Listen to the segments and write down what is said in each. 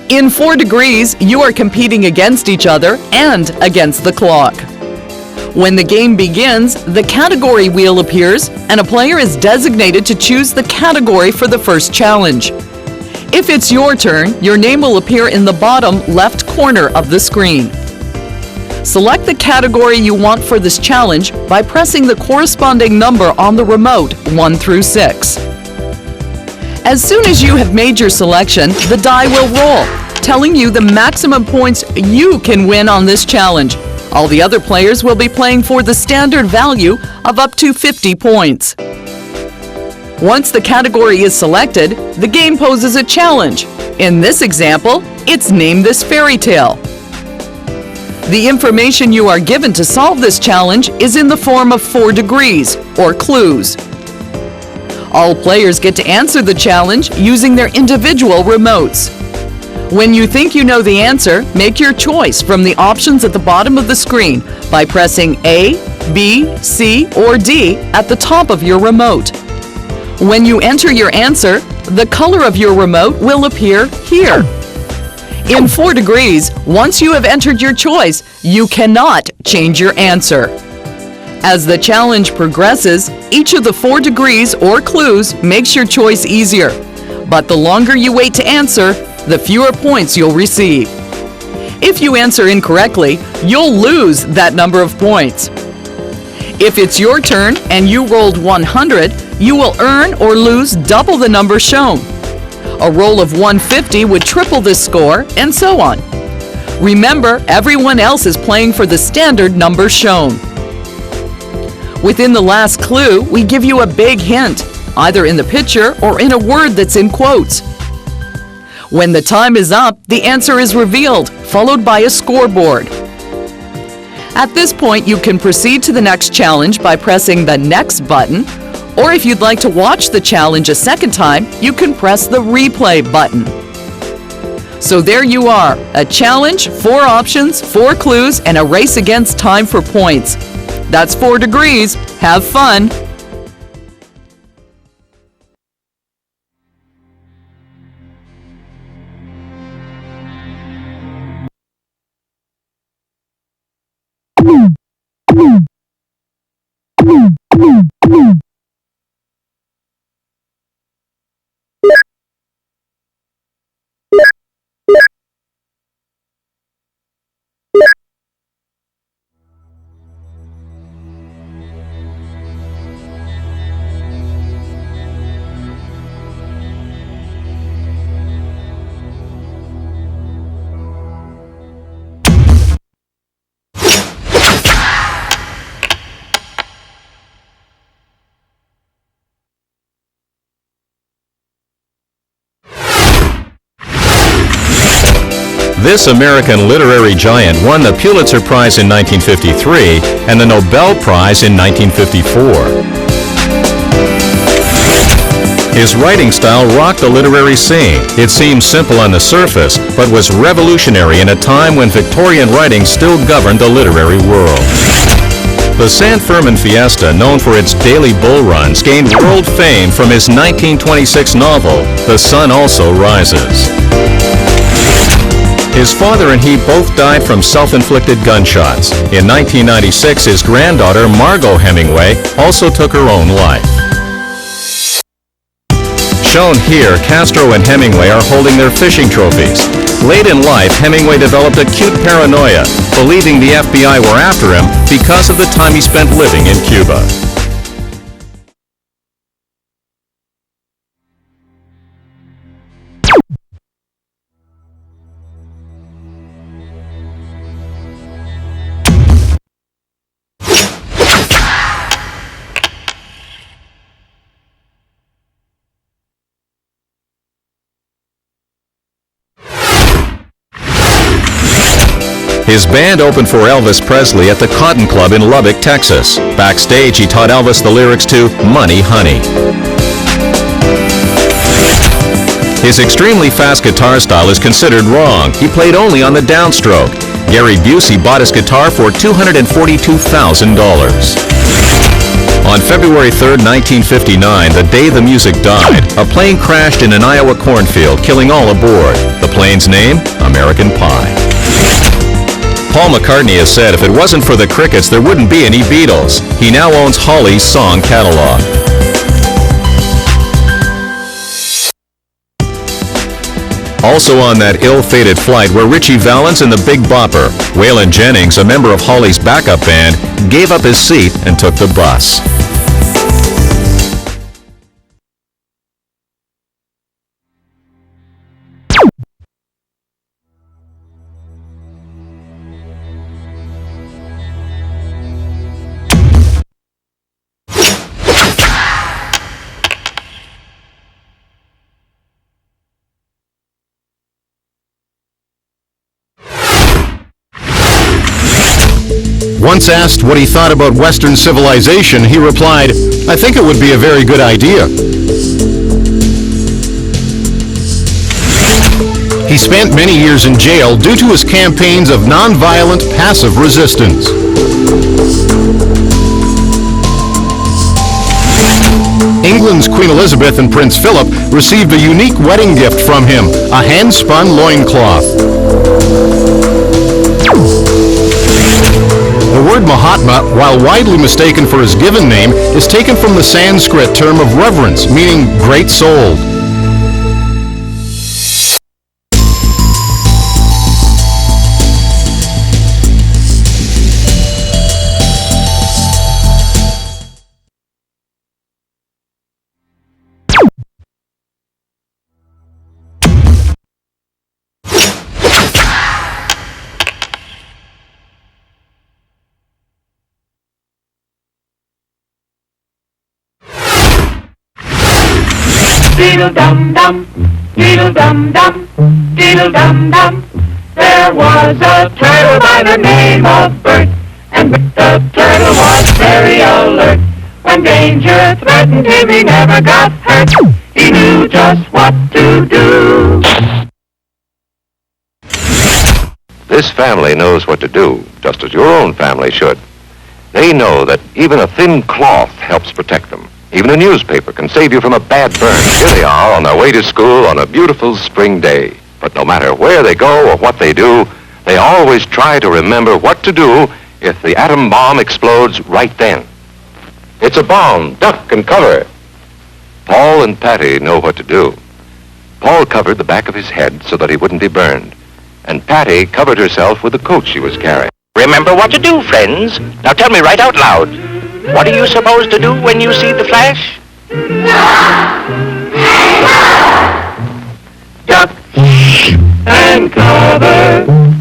In 4 degrees, you are competing against each other and against the clock. When the game begins, the category wheel appears and a player is designated to choose the category for the first challenge. If it's your turn, your name will appear in the bottom left corner of the screen. Select the category you want for this challenge by pressing the corresponding number on the remote 1 through 6. As soon as you have made your selection, the die will roll, telling you the maximum points you can win on this challenge. All the other players will be playing for the standard value of up to 50 points. Once the category is selected, the game poses a challenge. In this example, it's Name This Fairy Tale. The information you are given to solve this challenge is in the form of 4 degrees, or clues. All players get to answer the challenge using their individual remotes. When you think you know the answer, make your choice from the options at the bottom of the screen by pressing A, B, C, or D at the top of your remote. When you enter your answer, the color of your remote will appear here. In 4 degrees, once you have entered your choice, you cannot change your answer. As the challenge progresses, each of the 4 degrees or clues makes your choice easier. But the longer you wait to answer, the fewer points you'll receive. If you answer incorrectly, you'll lose that number of points. If it's your turn and you rolled 100, you will earn or lose double the number shown. A roll of 150 would triple this score, and so on. Remember, everyone else is playing for the standard number shown. Within the last clue, we give you a big hint, either in the picture or in a word that's in quotes. When the time is up, the answer is revealed, followed by a scoreboard. At this point, you can proceed to the next challenge by pressing the Next button, or if you'd like to watch the challenge a second time, you can press the Replay button. So there you are, a challenge, 4 options, 4 clues, and a race against time for points. That's 4 degrees. Have fun! This American literary giant won the Pulitzer Prize in 1953 and the Nobel Prize in 1954. His writing style rocked the literary scene. It seemed simple on the surface, but was revolutionary in a time when Victorian writing still governed the literary world. The San Fermin Fiesta, known for its daily bull runs, gained world fame from his 1926 novel, The Sun Also Rises. His father and he both died from self-inflicted gunshots. In 1996, his granddaughter, Margot Hemingway, also took her own life. Shown here, Castro and Hemingway are holding their fishing trophies. Late in life, Hemingway developed acute paranoia, believing the FBI were after him because of the time he spent living in Cuba. His band opened for Elvis Presley at the Cotton Club in Lubbock, Texas. Backstage, he taught Elvis the lyrics to Money Honey. His extremely fast guitar style is considered wrong. He played only on the downstroke. Gary Busey bought his guitar for $242,000. On February 3, 1959, the day the music died, a plane crashed in an Iowa cornfield, killing all aboard. The plane's name? American Pie. Paul McCartney has said if it wasn't for the Crickets, there wouldn't be any Beatles. He now owns Holly's song catalog. Also on that ill-fated flight were Richie Valens and the Big Bopper. Waylon Jennings, a member of Holly's backup band, gave up his seat and took the bus. Once asked what he thought about Western civilization, he replied, "I think it would be a very good idea." He spent many years in jail due to his campaigns of nonviolent, passive resistance. England's Queen Elizabeth and Prince Philip received a unique wedding gift from him, a hand-spun loincloth. The word Mahatma, while widely mistaken for his given name, is taken from the Sanskrit term of reverence, meaning great souled. Diddle-dum-dum, diddle-dum-dum, diddle-dum-dum. There was a turtle by the name of Bert, and the turtle was very alert. When danger threatened him, he never got hurt. He knew just what to do. This family knows what to do, just as your own family should. They know that even a thin cloth helps protect them. Even a newspaper can save you from a bad burn. Here they are on their way to school on a beautiful spring day. But no matter where they go or what they do, they always try to remember what to do if the atom bomb explodes right then. It's a bomb. Duck and cover. Paul and Patty know what to do. Paul covered the back of his head so that he wouldn't be burned. And Patty covered herself with the coat she was carrying. Remember what to do, friends. Now tell me right out loud. What are you supposed to do when you see the flash? Duck and cover.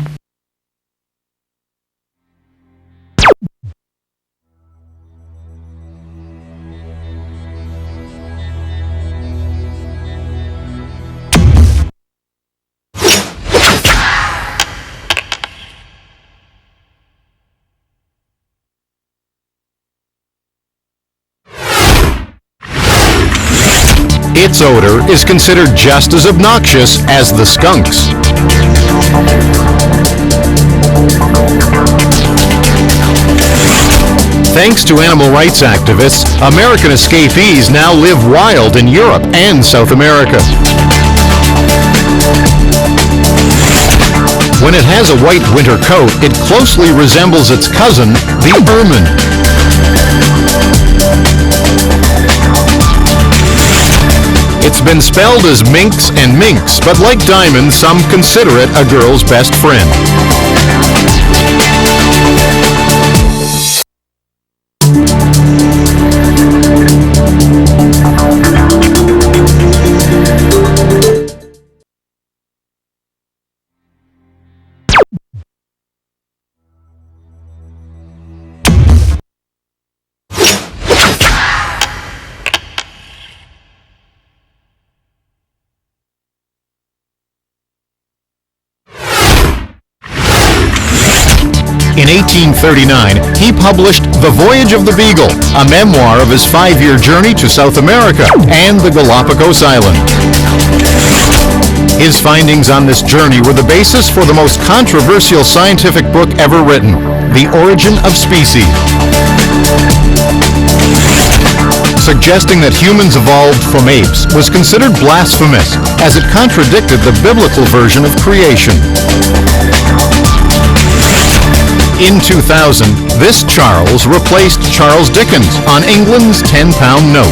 Its odor is considered just as obnoxious as the skunks. Thanks to animal rights activists, American escapees now live wild in Europe and South America. When it has a white winter coat, it closely resembles its cousin, the ermine. It's been spelled as minx and minx, but like Diamond, some consider it a girl's best friend. In 1839, he published The Voyage of the Beagle, a memoir of his 5-year journey to South America and the Galapagos Island. His findings on this journey were the basis for the most controversial scientific book ever written, The Origin of Species. suggesting that humans evolved from apes was considered blasphemous, as it contradicted the biblical version of creation. In 2000, this Charles replaced Charles Dickens on England's £10 note.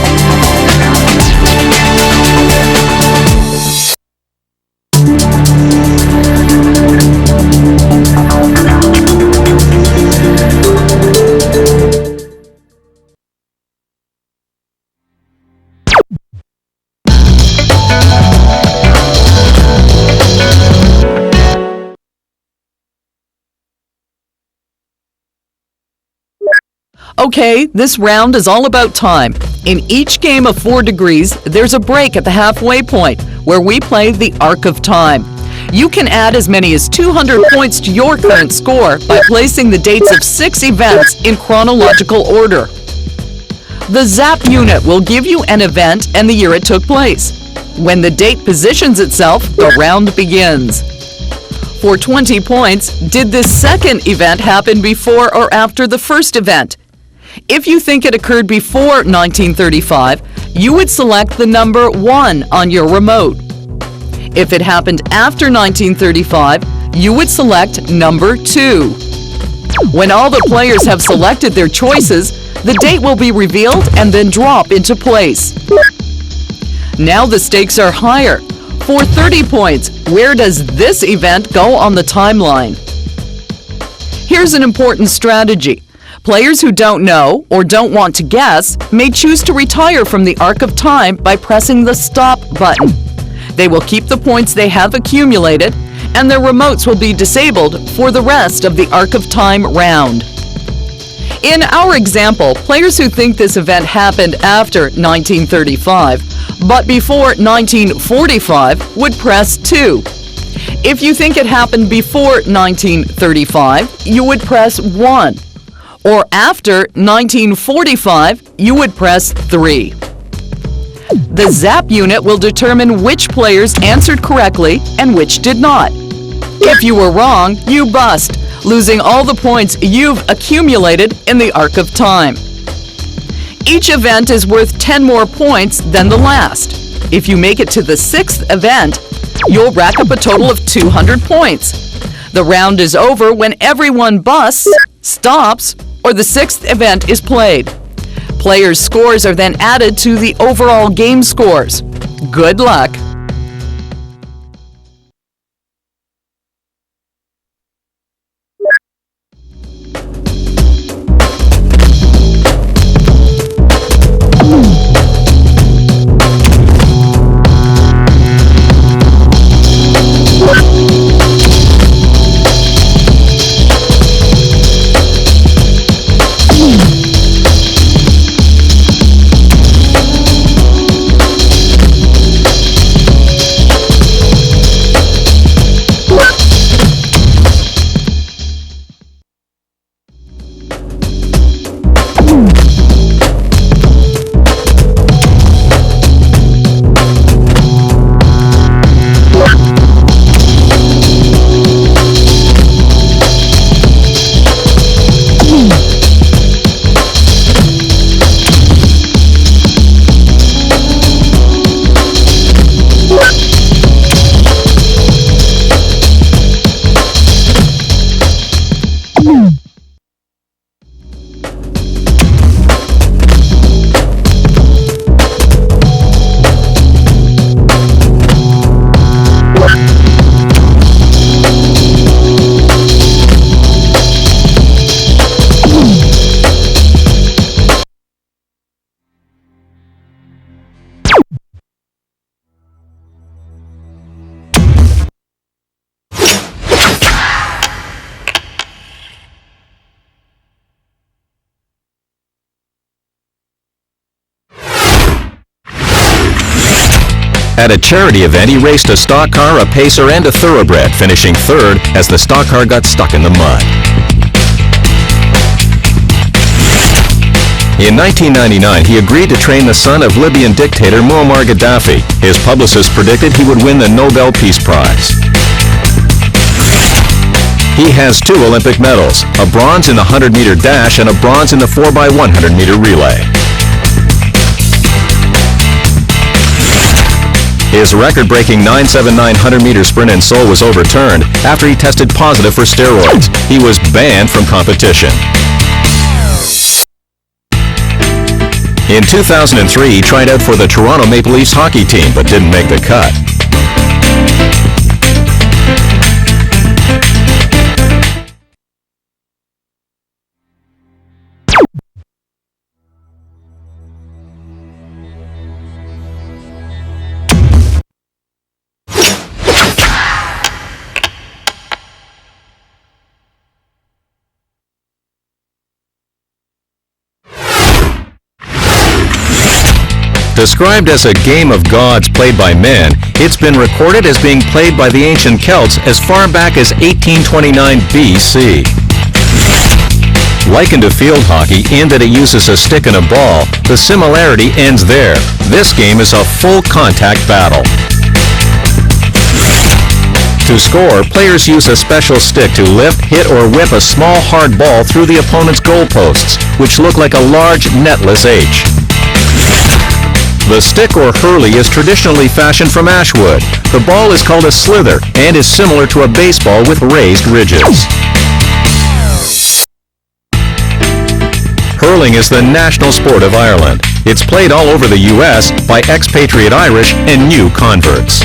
Okay, this round is all about time. In each game of 4 degrees, there's a break at the halfway point, where we play the arc of time. You can add as many as 200 points to your current score by placing the dates of 6 events in chronological order. The Zap unit will give you an event and the year it took place. When the date positions itself, the round begins. For 20 points, did this second event happen before or after the first event? If you think it occurred before 1935, you would select the number 1 on your remote. If it happened after 1935, you would select number 2. When all the players have selected their choices, the date will be revealed and then drop into place. Now the stakes are higher. For 30 points, where does this event go on the timeline? Here's an important strategy. Players who don't know or don't want to guess may choose to retire from the arc of time by pressing the stop button. They will keep the points they have accumulated, and their remotes will be disabled for the rest of the arc of time round. In our example, players who think this event happened after 1935, but before 1945, would press 2. If you think it happened before 1935, you would press 1. Or after 1945, you would press 3. The Zap unit will determine which players answered correctly and which did not. If you were wrong, you bust, losing all the points you've accumulated in the arc of time. Each event is worth 10 more points than the last. If you make it to the 6th event, you'll rack up a total of 200 points. The round is over when everyone busts, stops, or the 6th event is played. Players' scores are then added to the overall game scores. Good luck! At a charity event, he raced a stock car, a pacer, and a thoroughbred, finishing 3rd as the stock car got stuck in the mud. In 1999, he agreed to train the son of Libyan dictator Muammar Gaddafi. His publicist predicted he would win the Nobel Peace Prize. He has 2 Olympic medals, a bronze in the 100-meter dash and a bronze in the 4x100-meter relay. His record-breaking 9.79 100-meter sprint in Seoul was overturned after he tested positive for steroids. He was banned from competition. In 2003, he tried out for the Toronto Maple Leafs hockey team but didn't make the cut. Described as a game of gods played by men, it's been recorded as being played by the ancient Celts as far back as 1829 BC. Likened to field hockey in that it uses a stick and a ball, the similarity ends there. This game is a full contact battle. To score, players use a special stick to lift, hit, or whip a small hard ball through the opponent's goalposts, which look like a large netless H. The stick or hurley is traditionally fashioned from ash wood. The ball is called a slither and is similar to a baseball with raised ridges. Hurling is the national sport of Ireland. It's played all over the U.S. by expatriate Irish and new converts.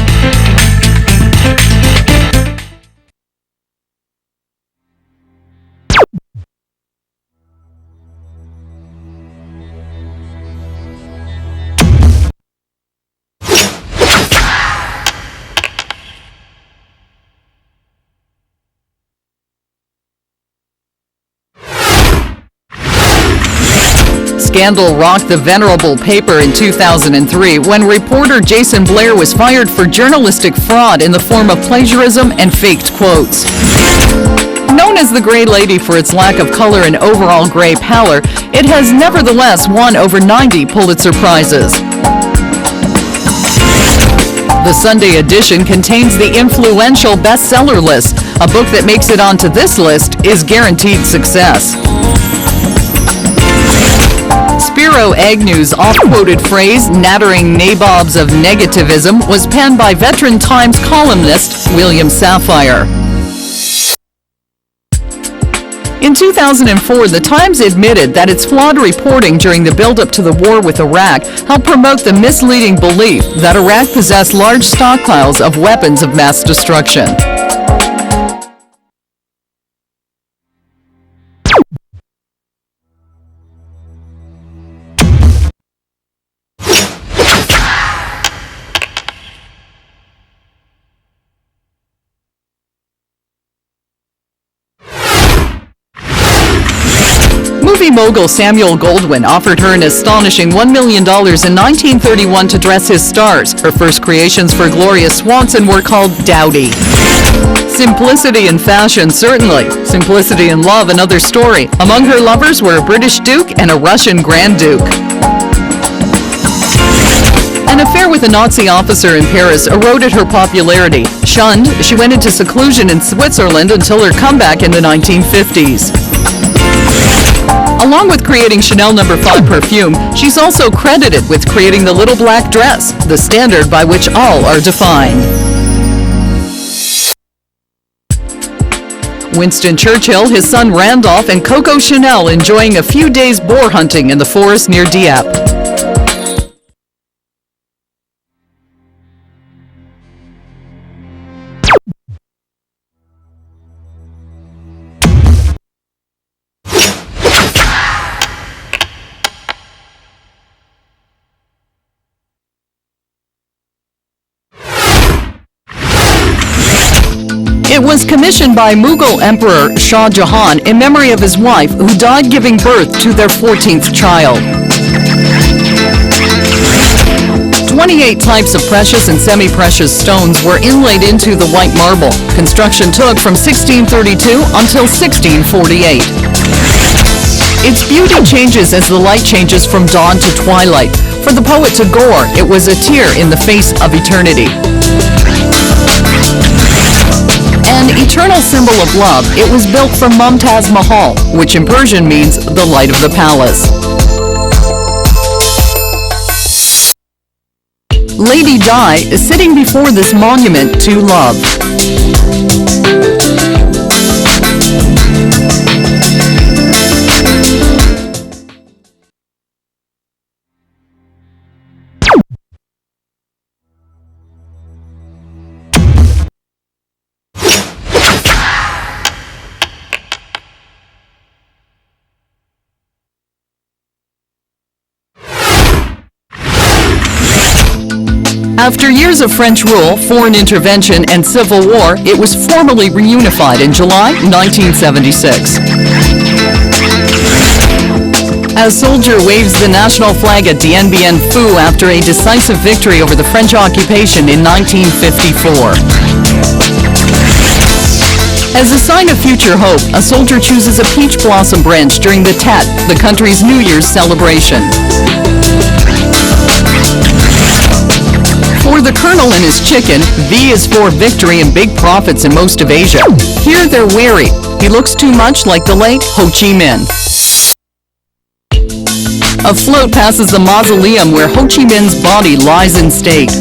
Scandal rocked the venerable paper in 2003 when reporter Jason Blair was fired for journalistic fraud in the form of plagiarism and faked quotes. Known as the Gray Lady for its lack of color and overall gray pallor, it has nevertheless won over 90 Pulitzer Prizes. The Sunday edition contains the influential bestseller list. A book that makes it onto this list is guaranteed success. Spiro Agnew's oft-quoted phrase, nattering nabobs of negativism, was penned by veteran Times columnist William Safire. In 2004, the Times admitted that its flawed reporting during the build-up to the war with Iraq helped promote the misleading belief that Iraq possessed large stockpiles of weapons of mass destruction. Movie mogul Samuel Goldwyn offered her an astonishing $1 million in 1931 to dress his stars. Her first creations for Gloria Swanson were called dowdy. Simplicity in fashion, certainly. Simplicity in love, another story. Among her lovers were a British Duke and a Russian Grand Duke. An affair with a Nazi officer in Paris eroded her popularity. Shunned, she went into seclusion in Switzerland until her comeback in the 1950s. Along with creating Chanel No. 5 perfume, she's also credited with creating the little black dress, the standard by which all are defined. Winston Churchill, his son Randolph, and Coco Chanel enjoying a few days boar hunting in the forest near Dieppe. It was commissioned by Mughal Emperor Shah Jahan in memory of his wife, who died giving birth to their 14th child. 28 types of precious and semi-precious stones were inlaid into the white marble. Construction took from 1632 until 1648. Its beauty changes as the light changes from dawn to twilight. For the poet Tagore, it was a tear in the face of eternity. An eternal symbol of love, it was built from Mumtaz Mahal, which in Persian means the light of the palace. Lady Di is sitting before this monument to love. After years of French rule, foreign intervention, and civil war, it was formally reunified in July 1976. As soldier waves the national flag at Dien Bien Phu after a decisive victory over the French occupation in 1954. As a sign of future hope, a soldier chooses a peach blossom branch during the Tet, the country's New Year's celebration. For the colonel and his chicken, V is for victory and big profits in most of Asia. Here they're wary. He looks too much like the late Ho Chi Minh. A float passes the mausoleum where Ho Chi Minh's body lies in state.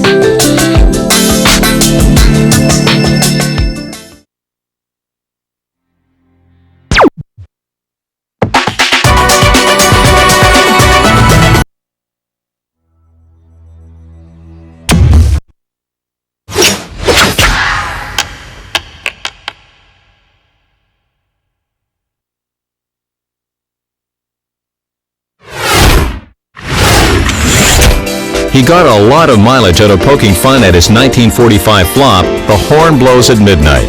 He got a lot of mileage out of poking fun at his 1945 flop, The Horn Blows at Midnight.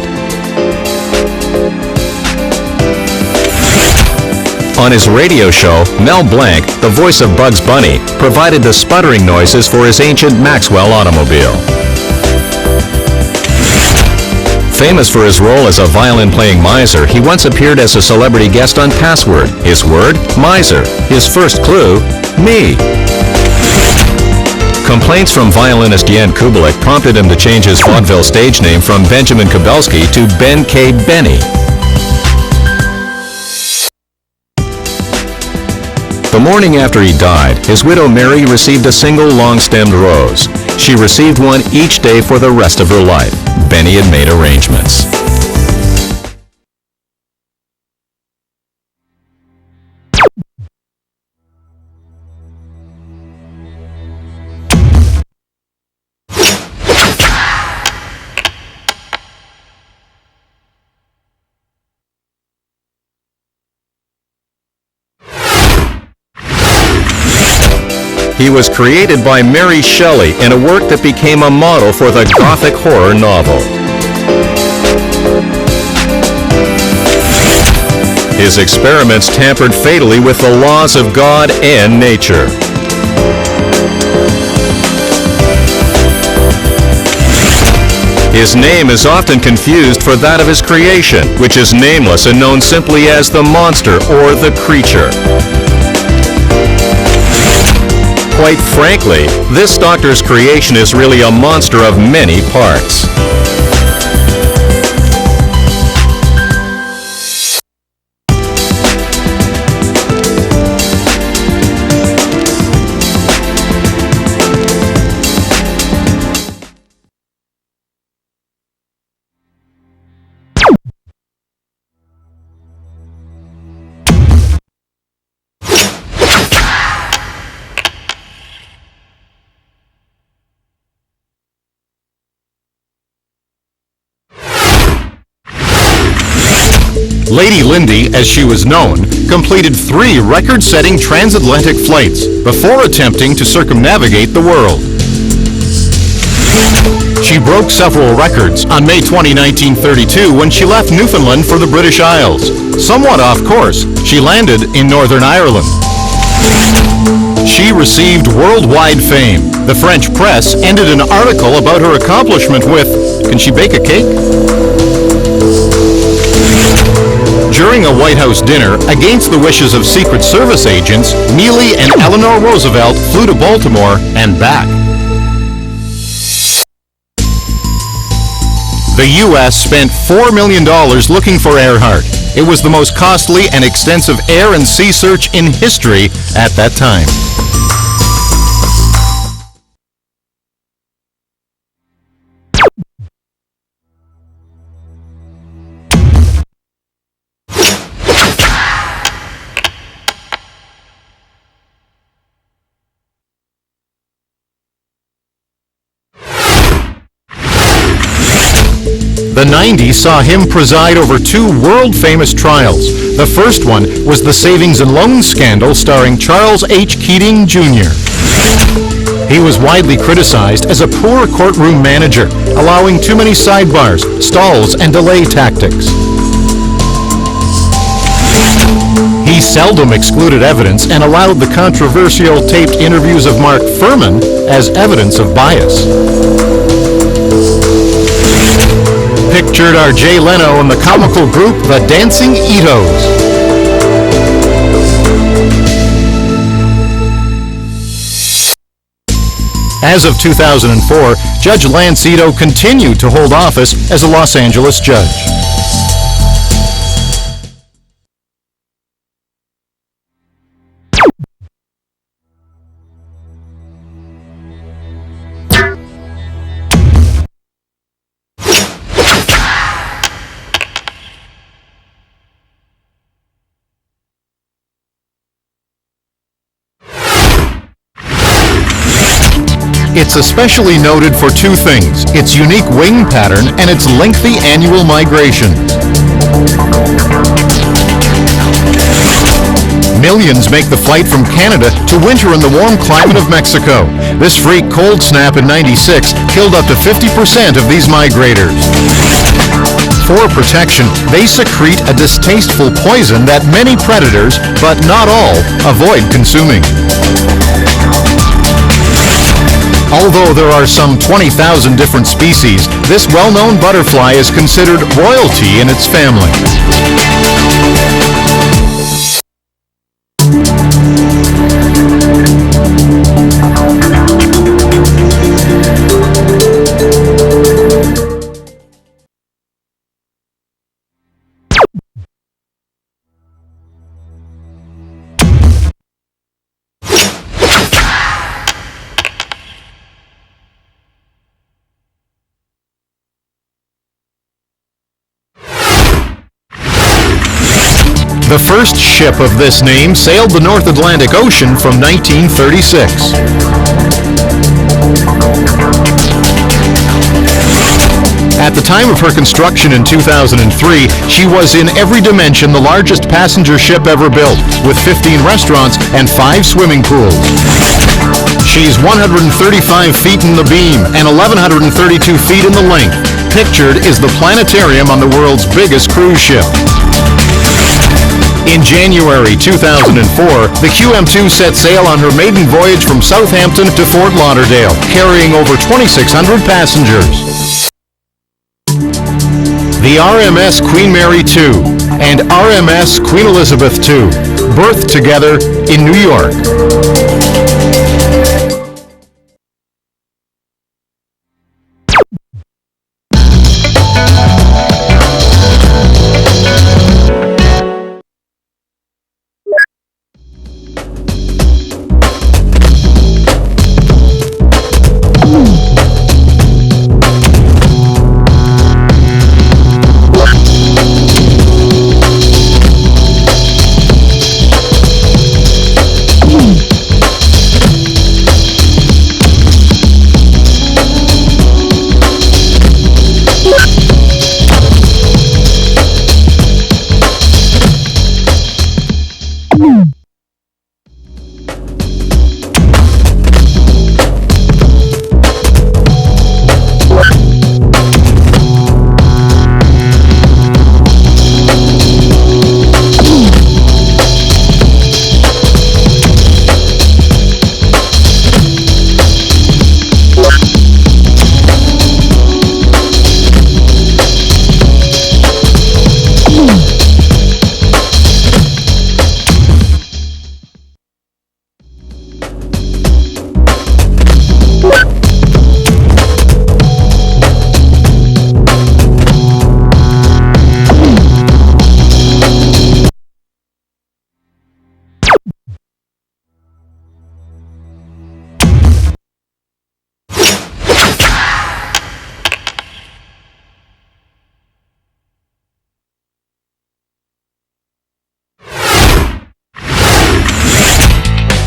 On his radio show, Mel Blanc, the voice of Bugs Bunny, provided the sputtering noises for his ancient Maxwell automobile. Famous for his role as a violin-playing miser, he once appeared as a celebrity guest on Password. His word, miser. His first clue, me. Complaints from violinist Jan Kubelik prompted him to change his vaudeville stage name from Benjamin Kubelski to Ben K. Benny. The morning after he died, his widow Mary received a single long-stemmed rose. She received one each day for the rest of her life. Benny had made arrangements. He was created by Mary Shelley in a work that became a model for the Gothic horror novel. His experiments tampered fatally with the laws of God and nature. His name is often confused for that of his creation, which is nameless and known simply as the monster or the creature. Quite frankly, this doctor's creation is really a monster of many parts. Lady Lindy, as she was known, completed 3 record-setting transatlantic flights before attempting to circumnavigate the world. She broke several records on May 20, 1932, when she left Newfoundland for the British Isles. Somewhat off course, she landed in Northern Ireland. She received worldwide fame. The French press ended an article about her accomplishment with, "Can she bake a cake?" During a White House dinner, against the wishes of Secret Service agents, Neely and Eleanor Roosevelt flew to Baltimore and back. The U.S. spent $4 million looking for Earhart. It was the most costly and extensive air and sea search in history at that time. The 90s saw him preside over two world-famous trials. The first one was the savings and loan scandal starring Charles H. Keating, Jr. He was widely criticized as a poor courtroom manager, allowing too many sidebars, stalls, and delay tactics. He seldom excluded evidence and allowed the controversial taped interviews of Mark Fuhrman as evidence of bias. Pictured are Jay Leno and the comical group The Dancing Itos. As of 2004, Judge Lance Ito continued to hold office as a Los Angeles judge. It's especially noted for two things: its unique wing pattern and its lengthy annual migration. Millions make the flight from Canada to winter in the warm climate of Mexico. This freak cold snap in '96 killed up to 50% of these migrators. For protection, they secrete a distasteful poison that many predators, but not all, avoid consuming. Although there are some 20,000 different species, this well-known butterfly is considered royalty in its family. The first ship of this name sailed the North Atlantic Ocean from 1936. At the time of her construction in 2003, she was in every dimension the largest passenger ship ever built, with 15 restaurants and 5 swimming pools. She's 135 feet in the beam and 1,132 feet in the length. Pictured is the planetarium on the world's biggest cruise ship. In January 2004, the QM2 set sail on her maiden voyage from Southampton to Fort Lauderdale, carrying over 2,600 passengers. The RMS Queen Mary II and RMS Queen Elizabeth II berthed together in New York.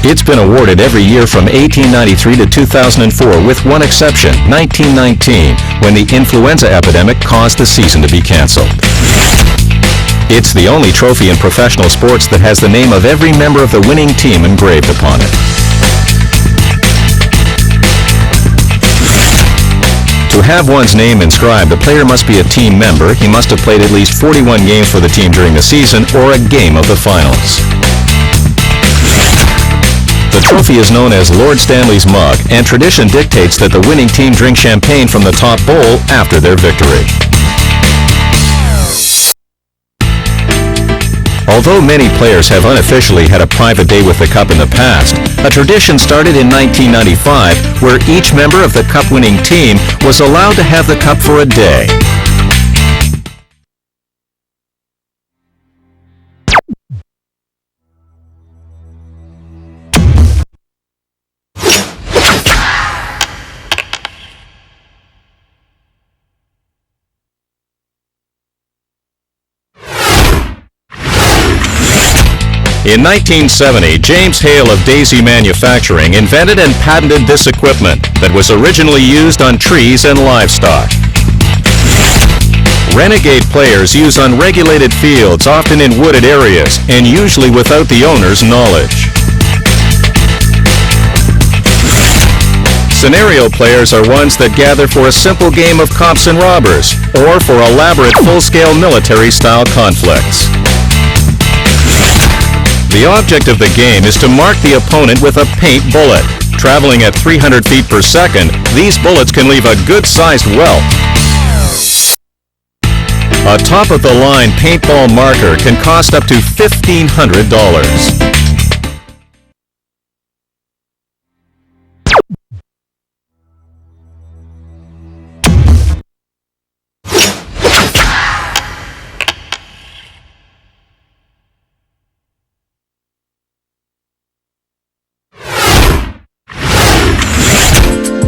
It's been awarded every year from 1893 to 2004, with one exception, 1919, when the influenza epidemic caused the season to be canceled. It's the only trophy in professional sports that has the name of every member of the winning team engraved upon it. To have one's name inscribed, the player must be a team member, he must have played at least 41 games for the team during the season, or a game of the finals. The trophy is known as Lord Stanley's Mug, and tradition dictates that the winning team drink champagne from the top bowl after their victory. Although many players have unofficially had a private day with the Cup in the past, a tradition started in 1995 where each member of the Cup-winning team was allowed to have the Cup for a day. In 1970, James Hale of Daisy Manufacturing invented and patented this equipment that was originally used on trees and livestock. Renegade players use unregulated fields, often in wooded areas, and usually without the owner's knowledge. Scenario players are ones that gather for a simple game of cops and robbers, or for elaborate full-scale military-style conflicts. The object of the game is to mark the opponent with a paint bullet. Traveling at 300 feet per second, these bullets can leave a good-sized welt. A top-of-the-line paintball marker can cost up to $1,500.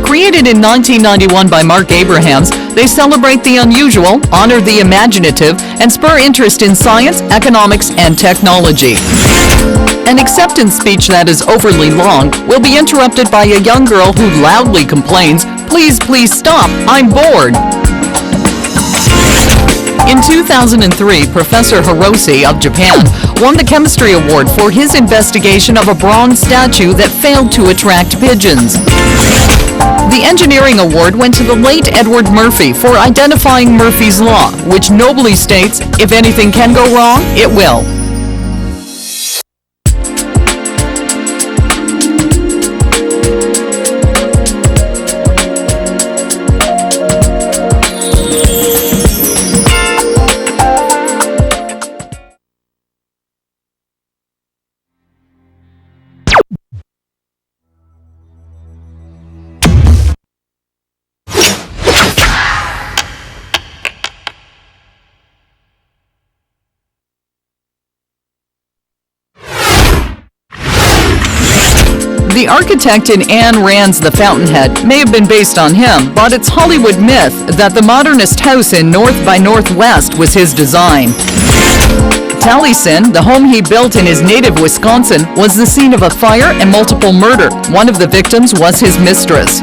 Created in 1991 by Mark Abrahams, they celebrate the unusual, honor the imaginative, and spur interest in science, economics, and technology. An acceptance speech that is overly long will be interrupted by a young girl who loudly complains, "Please, please stop, I'm bored." In 2003, Professor Hirose of Japan won the Chemistry Award for his investigation of a bronze statue that failed to attract pigeons. The Engineering Award went to the late Edward Murphy for identifying Murphy's Law, which nobly states, if anything can go wrong, it will. The architect in Ayn Rand's The Fountainhead may have been based on him, but it's Hollywood myth that the modernist house in North by Northwest was his design. Taliesin, the home he built in his native Wisconsin, was the scene of a fire and multiple murder. One of the victims was his mistress.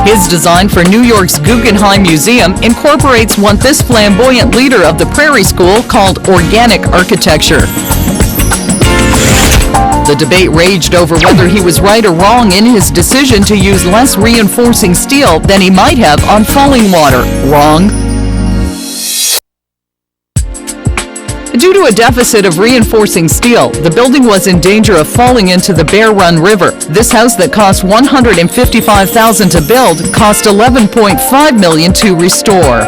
His design for New York's Guggenheim Museum incorporates what this flamboyant leader of the Prairie School called organic architecture. The debate raged over whether he was right or wrong in his decision to use less reinforcing steel than he might have on falling water. Wrong. Due to a deficit of reinforcing steel, the building was in danger of falling into the Bear Run River. This house that cost $155,000 to build cost $11.5 million to restore.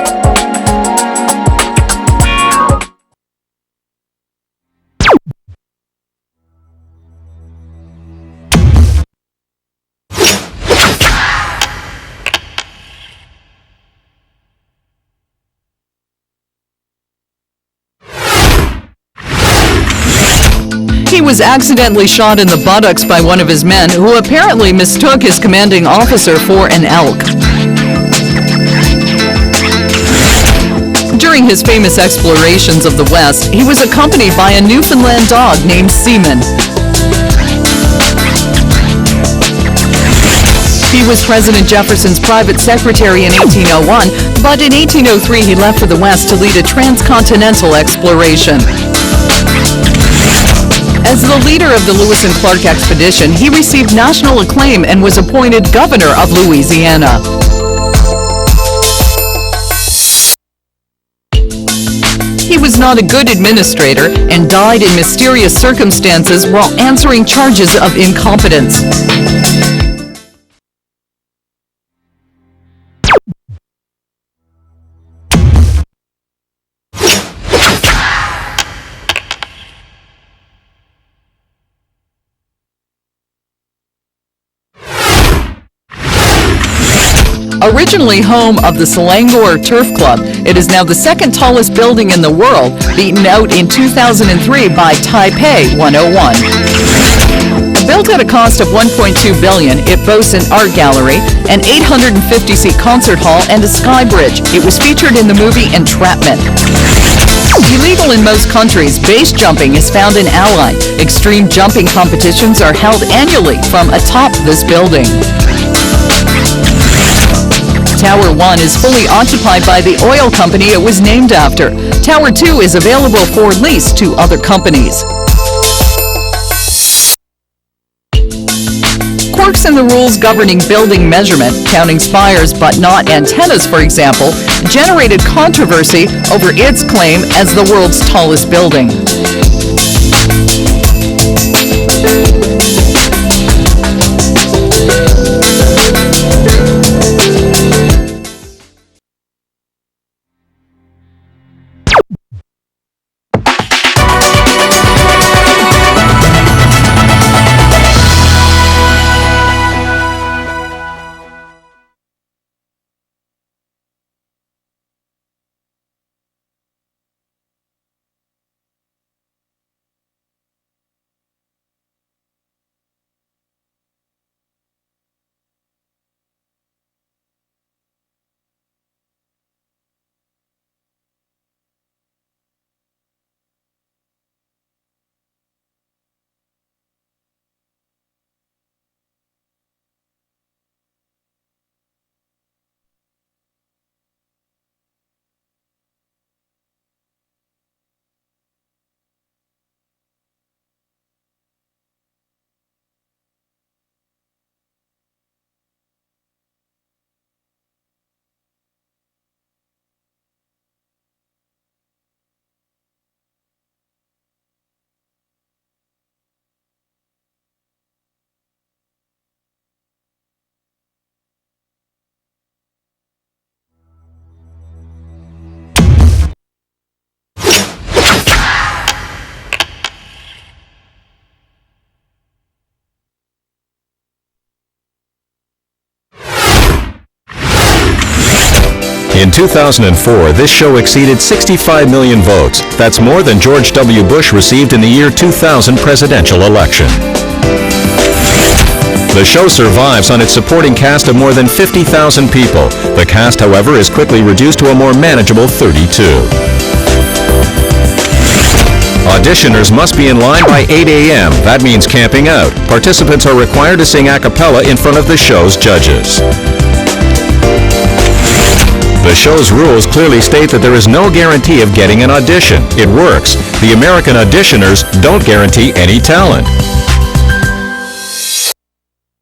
He was accidentally shot in the buttocks by one of his men, who apparently mistook his commanding officer for an elk. During his famous explorations of the West, he was accompanied by a Newfoundland dog named Seaman. He was President Jefferson's private secretary in 1801, but in 1803 he left for the West to lead a transcontinental exploration. As the leader of the Lewis and Clark expedition, he received national acclaim and was appointed governor of Louisiana. He was not a good administrator and died in mysterious circumstances while answering charges of incompetence. Originally home of the Selangor Turf Club, it is now the second tallest building in the world, beaten out in 2003 by Taipei 101. Built at a cost of $1.2 billion, it boasts an art gallery, an 850-seat concert hall, and a sky bridge. It was featured in the movie Entrapment. Illegal in most countries, base jumping is found in Allied. Extreme jumping competitions are held annually from atop this building. Tower 1 is fully occupied by the oil company it was named after. Tower 2 is available for lease to other companies. Quirks in the rules governing building measurement, counting spires but not antennas, for example, generated controversy over its claim as the world's tallest building. In 2004, this show exceeded 65 million votes. That's more than George W. Bush received in the year 2000 presidential election. The show survives on its supporting cast of more than 50,000 people. The cast, however, is quickly reduced to a more manageable 32. Auditioners must be in line by 8 a.m. That means camping out. Participants are required to sing a cappella in front of the show's judges. The show's rules clearly state that there is no guarantee of getting an audition. It works. The American auditioners don't guarantee any talent.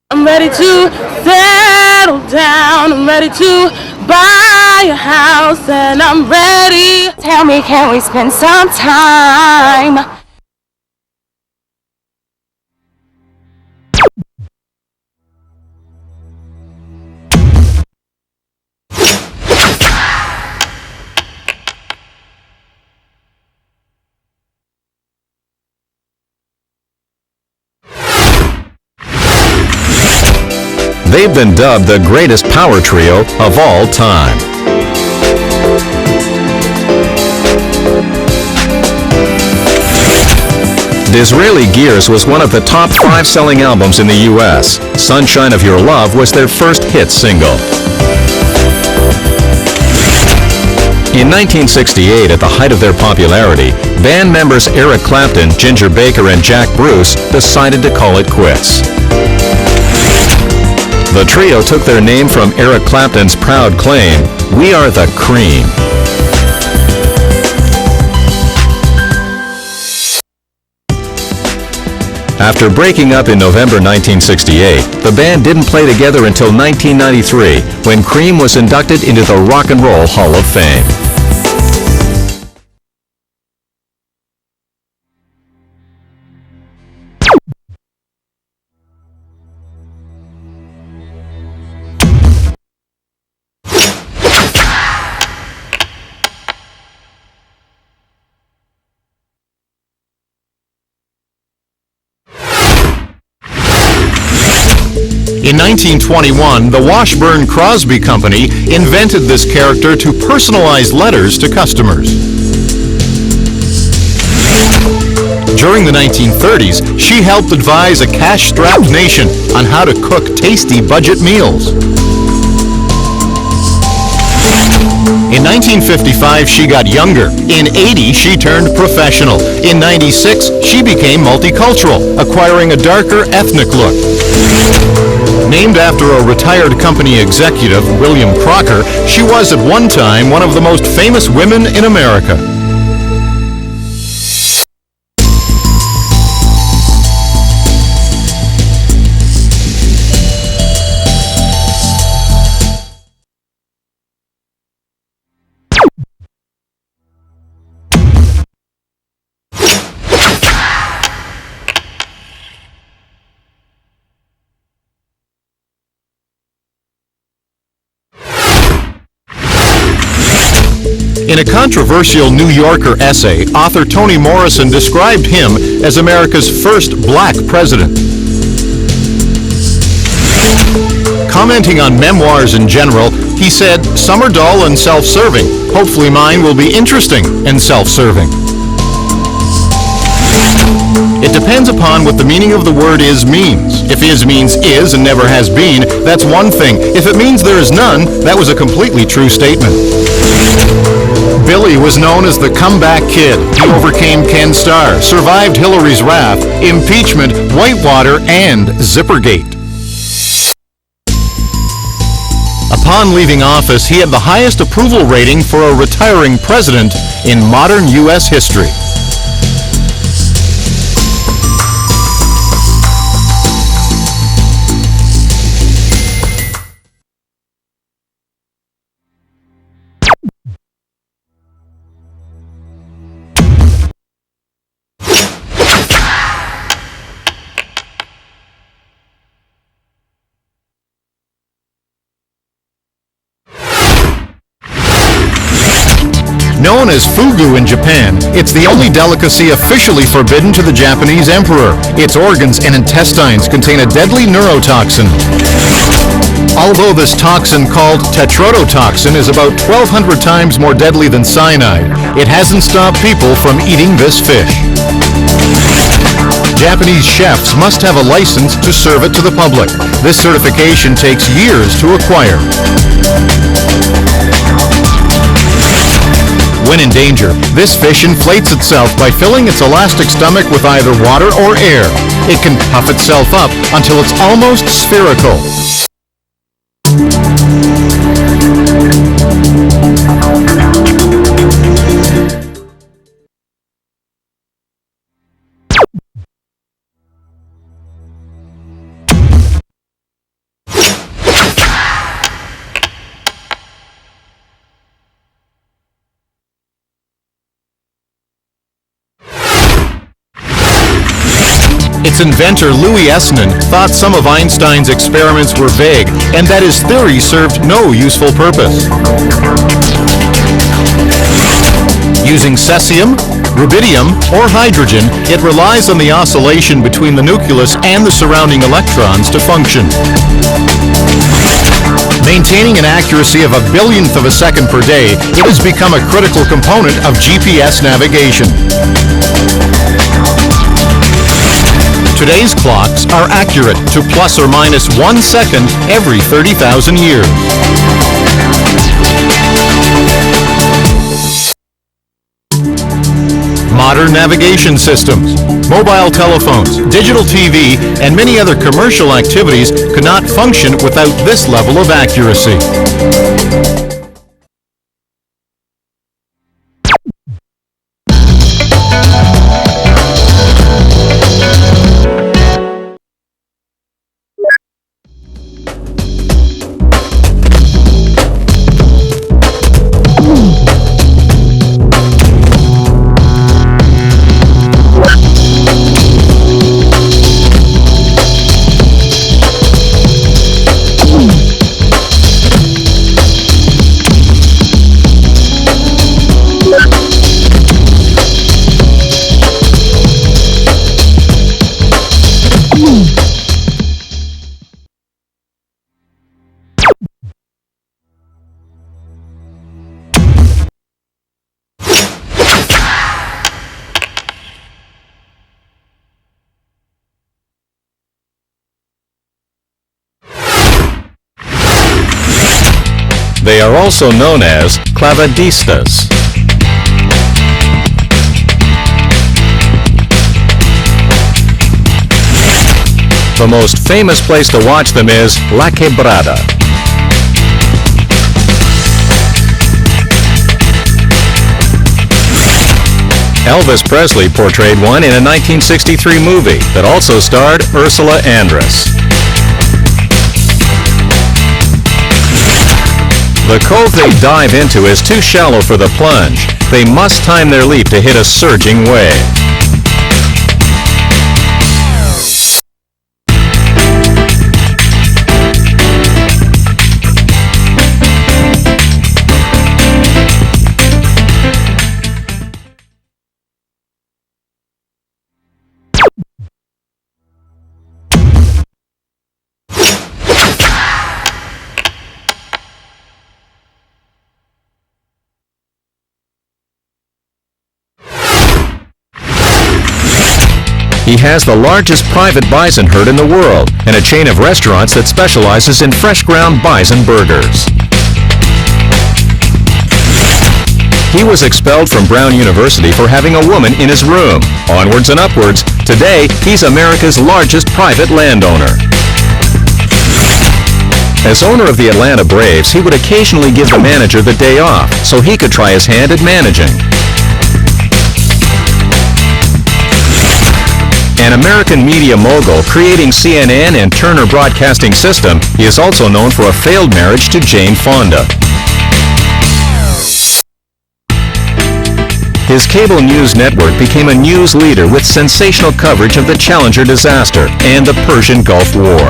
I'm ready to settle down. I'm ready to buy a house, and I'm ready. Tell me, can we spend some time? They've been dubbed the greatest power trio of all time. Disraeli Gears was one of the top 5 selling albums in the U.S. Sunshine of Your Love was their first hit single. In 1968, at the height of their popularity, band members Eric Clapton, Ginger Baker, and Jack Bruce decided to call it quits. The trio took their name from Eric Clapton's proud claim, "We are the Cream." After breaking up in November 1968, the band didn't play together until 1993, when Cream was inducted into the Rock and Roll Hall of Fame. In 1921, the Washburn-Crosby Company invented this character to personalize letters to customers. During the 1930s, she helped advise a cash-strapped nation on how to cook tasty budget meals. In 1955, she got younger. In 80, she turned professional. In 96, she became multicultural, acquiring a darker ethnic look. Named after a retired company executive, William Crocker, she was at one time one of the most famous women in America. In a controversial New Yorker essay, author Toni Morrison described him as America's first black president. Commenting on memoirs in general, he said, "Some are dull and self-serving. Hopefully mine will be interesting and self-serving." It depends upon what the meaning of the word "is" means. If "is" means is and never has been, that's one thing. If it means there is none, that was a completely true statement. Billy was known as the comeback kid. He overcame Ken Starr, survived Hillary's wrath, impeachment, Whitewater, and Zippergate. Upon leaving office, he had the highest approval rating for a retiring president in modern U.S. history. Known as fugu in Japan, it's the only delicacy officially forbidden to the Japanese emperor. Its organs and intestines contain a deadly neurotoxin. Although this toxin, called tetrodotoxin, is about 1,200 times more deadly than cyanide, it hasn't stopped people from eating this fish. Japanese chefs must have a license to serve it to the public. This certification takes years to acquire. When in danger, this fish inflates itself by filling its elastic stomach with either water or air. It can puff itself up until it's almost spherical. Its inventor, Louis Esnin, thought some of Einstein's experiments were vague and that his theory served no useful purpose. Using cesium, rubidium, or hydrogen, it relies on the oscillation between the nucleus and the surrounding electrons to function. Maintaining an accuracy of 1 billionth of a second per day, it has become a critical component of GPS navigation. Today's clocks are accurate to plus or minus 1 second every 30,000 years. modern navigation systems, mobile telephones, digital TV, and many other commercial activities could not function without this level of accuracy. They are also known as clavadistas. The most famous place to watch them is La Quebrada. Elvis Presley portrayed one in a 1963 movie that also starred Ursula Andress. The cove they dive into is too shallow for the plunge. They must time their leap to hit a surging wave. He has the largest private bison herd in the world and a chain of restaurants that specializes in fresh-ground bison burgers. He was expelled from Brown University for having a woman in his room. Onwards and upwards, today he's America's largest private landowner. As owner of the Atlanta Braves, he would occasionally give the manager the day off so he could try his hand at managing. An American media mogul creating CNN and Turner Broadcasting System, he is also known for a failed marriage to Jane Fonda. His cable news network became a news leader with sensational coverage of the Challenger disaster and the Persian Gulf War.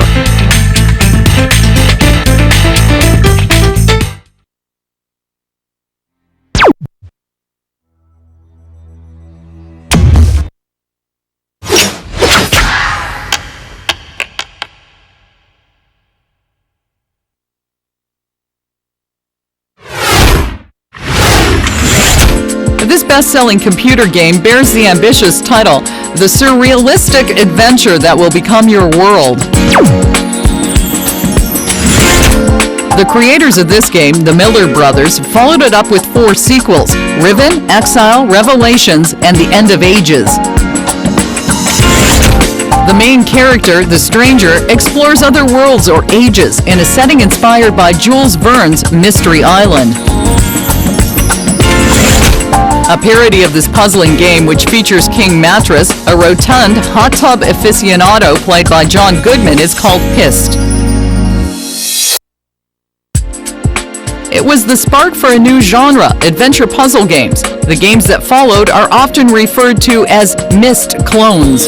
This best-selling computer game bears the ambitious title, The Surrealistic Adventure That Will Become Your World. The creators of this game, the Miller brothers, followed it up with 4 sequels, Riven, Exile, Revelations, and The End of Ages. The main character, the Stranger, explores other worlds or ages in a setting inspired by Jules Verne's Mystery Island. A parody of this puzzling game, which features King Mattress, a rotund hot tub aficionado played by John Goodman, is called Pissed. It was the spark for a new genre, adventure puzzle games. The games that followed are often referred to as Myst clones.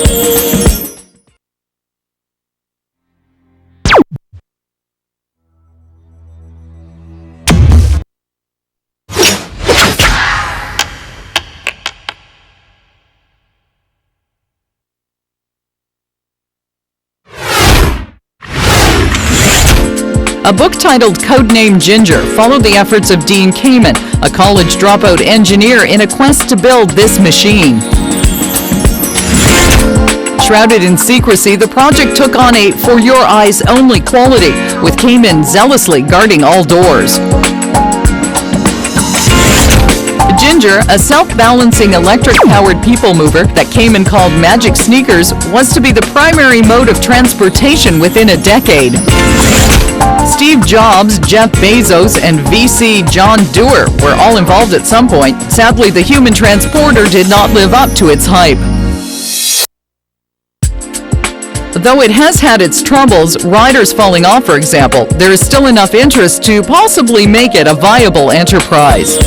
A book titled Codename Ginger followed the efforts of Dean Kamen, a college dropout engineer in a quest to build this machine. Shrouded in secrecy, the project took on a for your eyes only quality, with Kamen zealously guarding all doors. Ginger, a self-balancing electric-powered people mover that came in called Magic Sneakers, was to be the primary mode of transportation within a decade. Steve Jobs, Jeff Bezos, and VC John Doerr were all involved at some point. Sadly, the human transporter did not live up to its hype. Though it has had its troubles, riders falling off, for example, there is still enough interest to possibly make it a viable enterprise.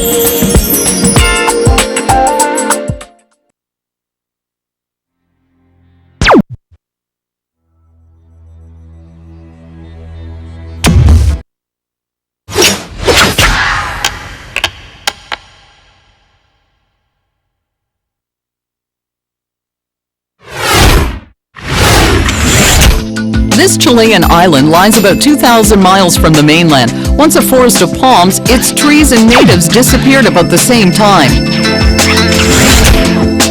This Chilean island lies about 2,000 miles from the mainland. Once a forest of palms, its trees and natives disappeared about the same time.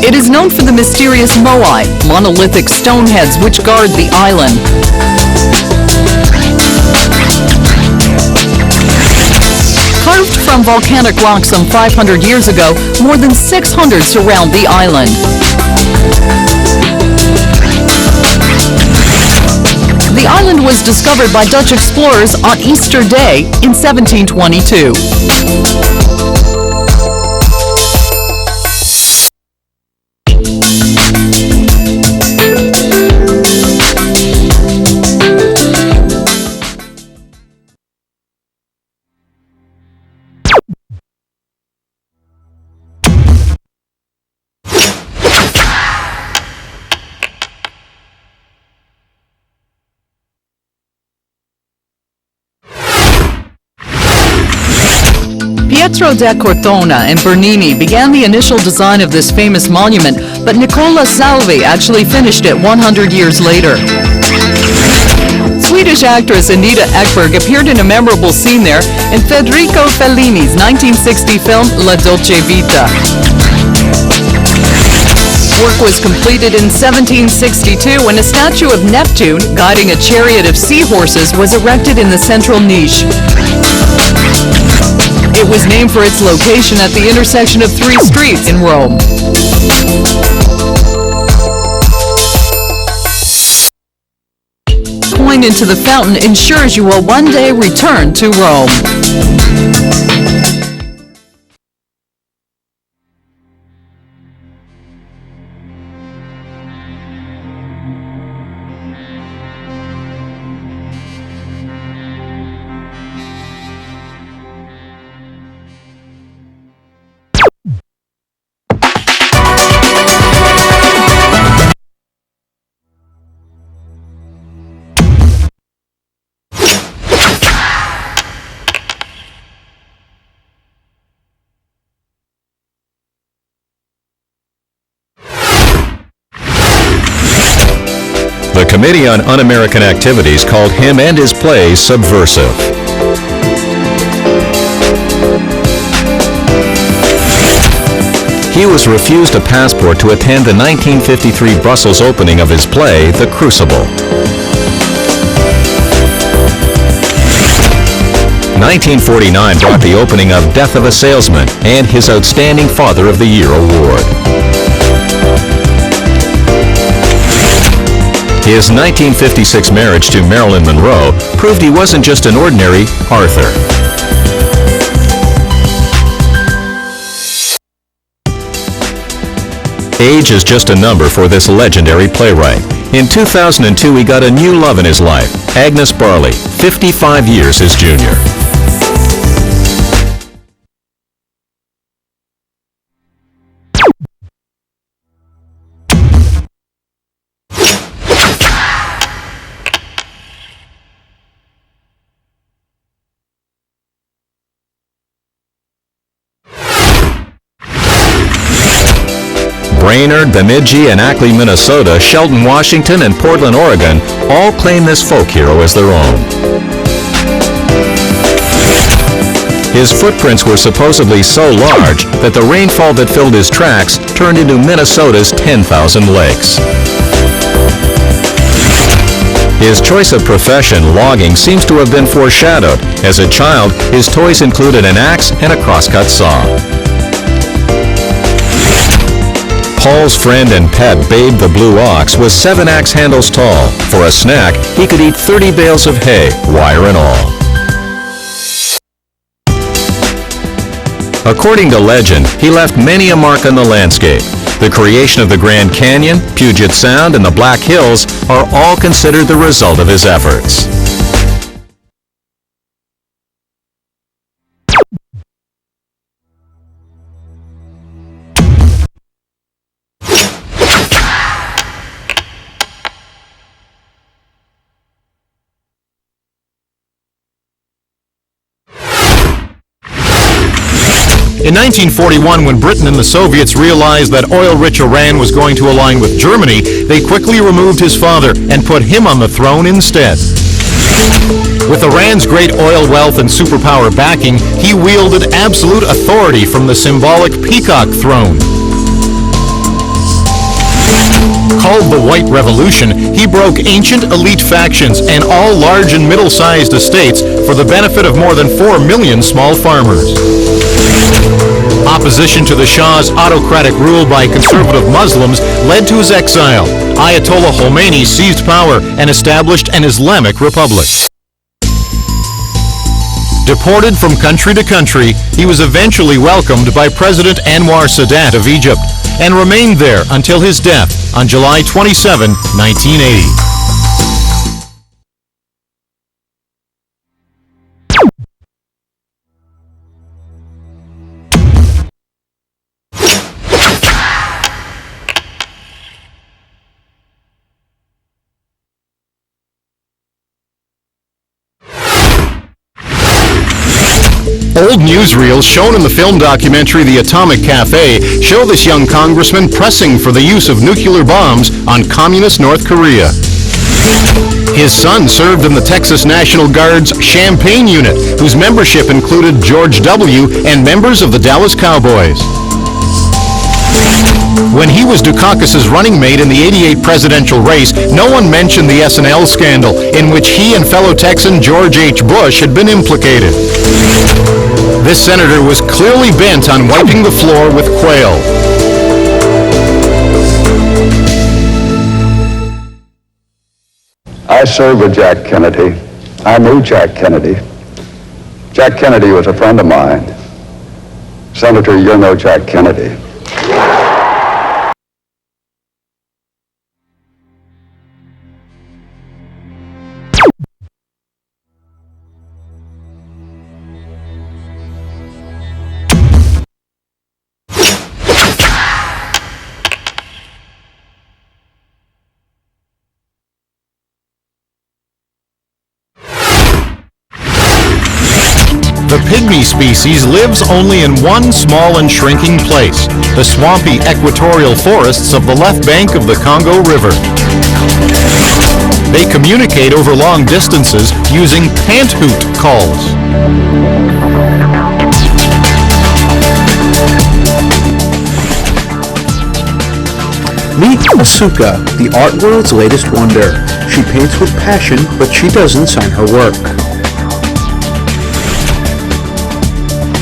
It is known for the mysterious moai, monolithic stone heads which guard the island. Carved from volcanic rock some 500 years ago, more than 600 surround the island. The island was discovered by Dutch explorers on Easter Day in 1722. Pietro da Cortona and Bernini began the initial design of this famous monument, but Nicola Salvi actually finished it 100 years later. Swedish actress Anita Ekberg appeared in a memorable scene there in Federico Fellini's 1960 film La Dolce Vita. Work was completed in 1762 when a statue of Neptune, guiding a chariot of seahorses, was erected in the central niche. It was named for its location at the intersection of 3 streets in Rome. Coin into the fountain ensures you will one day return to Rome. The Committee on Un-American Activities called him and his plays subversive. He was refused a passport to attend the 1953 Brussels opening of his play, The Crucible. 1949 brought the opening of Death of a Salesman and his Outstanding Father of the Year award. His 1956 marriage to Marilyn Monroe proved he wasn't just an ordinary Arthur. Age is just a number for this legendary playwright. In 2002, he got a new love in his life, Agnes Barley, 55 years his junior. Brainerd, Bemidji, and Ackley, Minnesota, Shelton, Washington, and Portland, Oregon all claim this folk hero as their own. His footprints were supposedly so large that the rainfall that filled his tracks turned into Minnesota's 10,000 lakes. His choice of profession, logging, seems to have been foreshadowed. As a child, his toys included an axe and a crosscut saw. Paul's friend and pet Babe the Blue Ox was 7 axe handles tall. For a snack, he could eat 30 bales of hay, wire and all. According to legend, he left many a mark on the landscape. The creation of the Grand Canyon, Puget Sound, and the Black Hills are all considered the result of his efforts. In 1941, when Britain and the Soviets realized that oil-rich Iran was going to align with Germany, they quickly removed his father and put him on the throne instead. With Iran's great oil wealth and superpower backing, he wielded absolute authority from the symbolic peacock throne. Called the White Revolution, he broke ancient elite factions and all large and middle-sized estates for the benefit of more than 4 million small farmers. Opposition to the Shah's autocratic rule by conservative Muslims led to his exile. Ayatollah Khomeini seized power and established an Islamic republic. Deported from country to country, he was eventually welcomed by President Anwar Sadat of Egypt and remained there until his death on July 27, 1980. Old newsreels shown in the film documentary The Atomic Cafe show this young congressman pressing for the use of nuclear bombs on communist North Korea. His son served in the Texas National Guard's Champaign Unit, whose membership included George W. and members of the Dallas Cowboys. When he was Dukakis's running mate in the '88 presidential race, no one mentioned the SNL scandal, in which he and fellow Texan George H. Bush had been implicated. This senator was clearly bent on wiping the floor with quail. I served with Jack Kennedy. I knew Jack Kennedy. Jack Kennedy was a friend of mine. Senator, you're no Jack Kennedy. The pygmy species lives only in one small and shrinking place, the swampy equatorial forests of the left bank of the Congo River. They communicate over long distances using pant-hoot calls. Meet Asuka, the art world's latest wonder. She paints with passion, but she doesn't sign her work.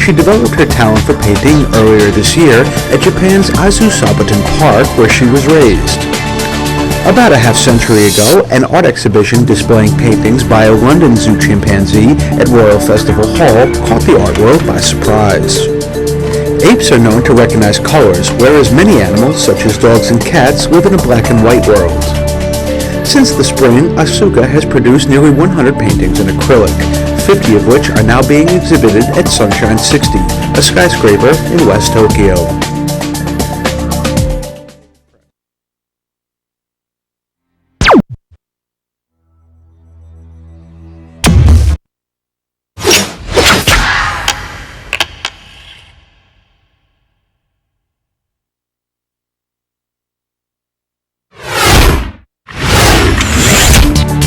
She developed her talent for painting earlier this year at Japan's Azusabaton Park, where she was raised. About a half-century ago, an art exhibition displaying paintings by a London Zoo chimpanzee at Royal Festival Hall caught the art world by surprise. Apes are known to recognize colors, whereas many animals, such as dogs and cats, live in a black and white world. Since the spring, Asuka has produced nearly 100 paintings in acrylic, 50 of which are now being exhibited at Sunshine 60, a skyscraper in West Tokyo.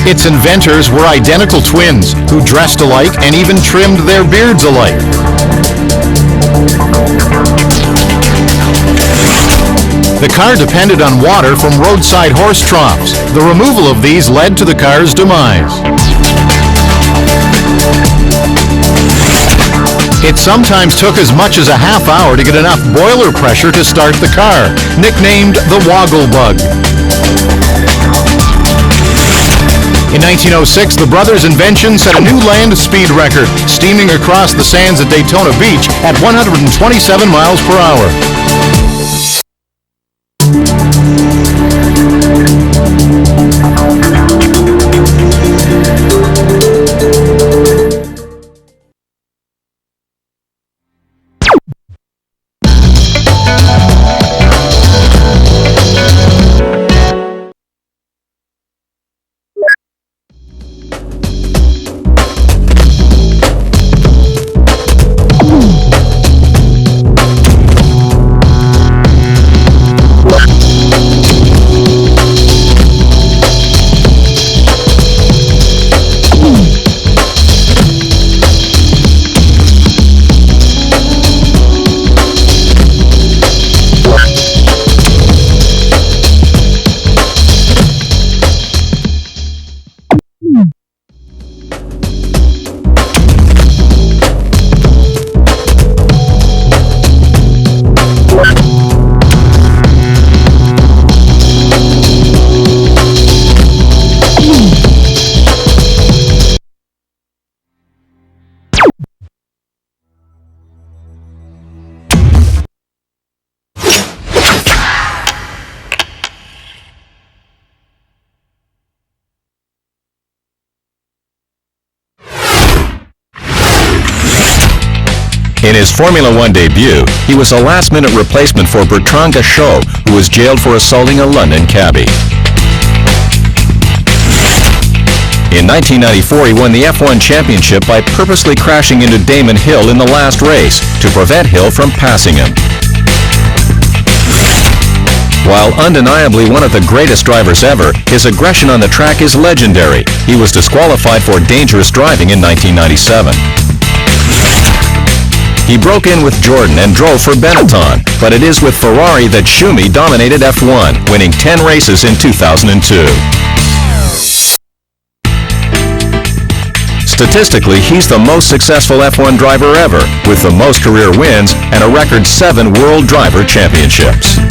Its inventors were identical twins who dressed alike and even trimmed their beards alike. The car depended on water from roadside horse troughs. The removal of these led to the car's demise. It sometimes took as much as a half hour to get enough boiler pressure to start the car, nicknamed the Woggle Bug. In 1906, the brothers' invention set a new land speed record, steaming across the sands at Daytona Beach at 127 miles per hour. In his Formula One debut, he was a last-minute replacement for Bertrand Gachot, who was jailed for assaulting a London cabbie. In 1994, he won the F1 championship by purposely crashing into Damon Hill in the last race to prevent Hill from passing him. While undeniably one of the greatest drivers ever, his aggression on the track is legendary. He was disqualified for dangerous driving in 1997. He broke in with Jordan and drove for Benetton, but it is with Ferrari that Schumi dominated F1, winning 10 races in 2002. Statistically, he's the most successful F1 driver ever, with the most career wins and a record 7 World Driver Championships.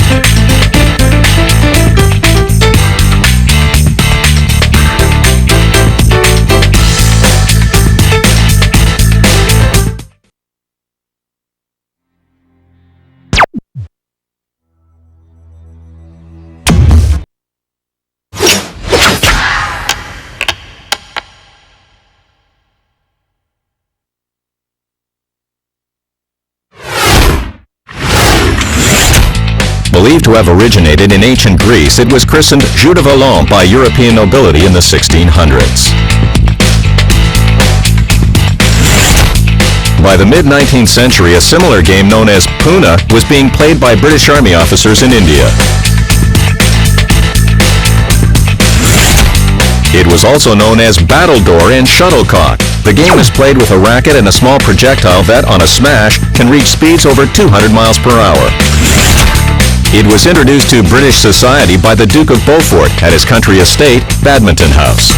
Believed to have originated in ancient Greece, it was christened jeu de volant by European nobility in the 1600s. By the mid-19th century, a similar game known as Puna was being played by British Army officers in India. It was also known as battledore and shuttlecock. The game is played with a racket and a small projectile that, on a smash, can reach speeds over 200 miles per hour. It was introduced to British society by the Duke of Beaufort at his country estate, Badminton House.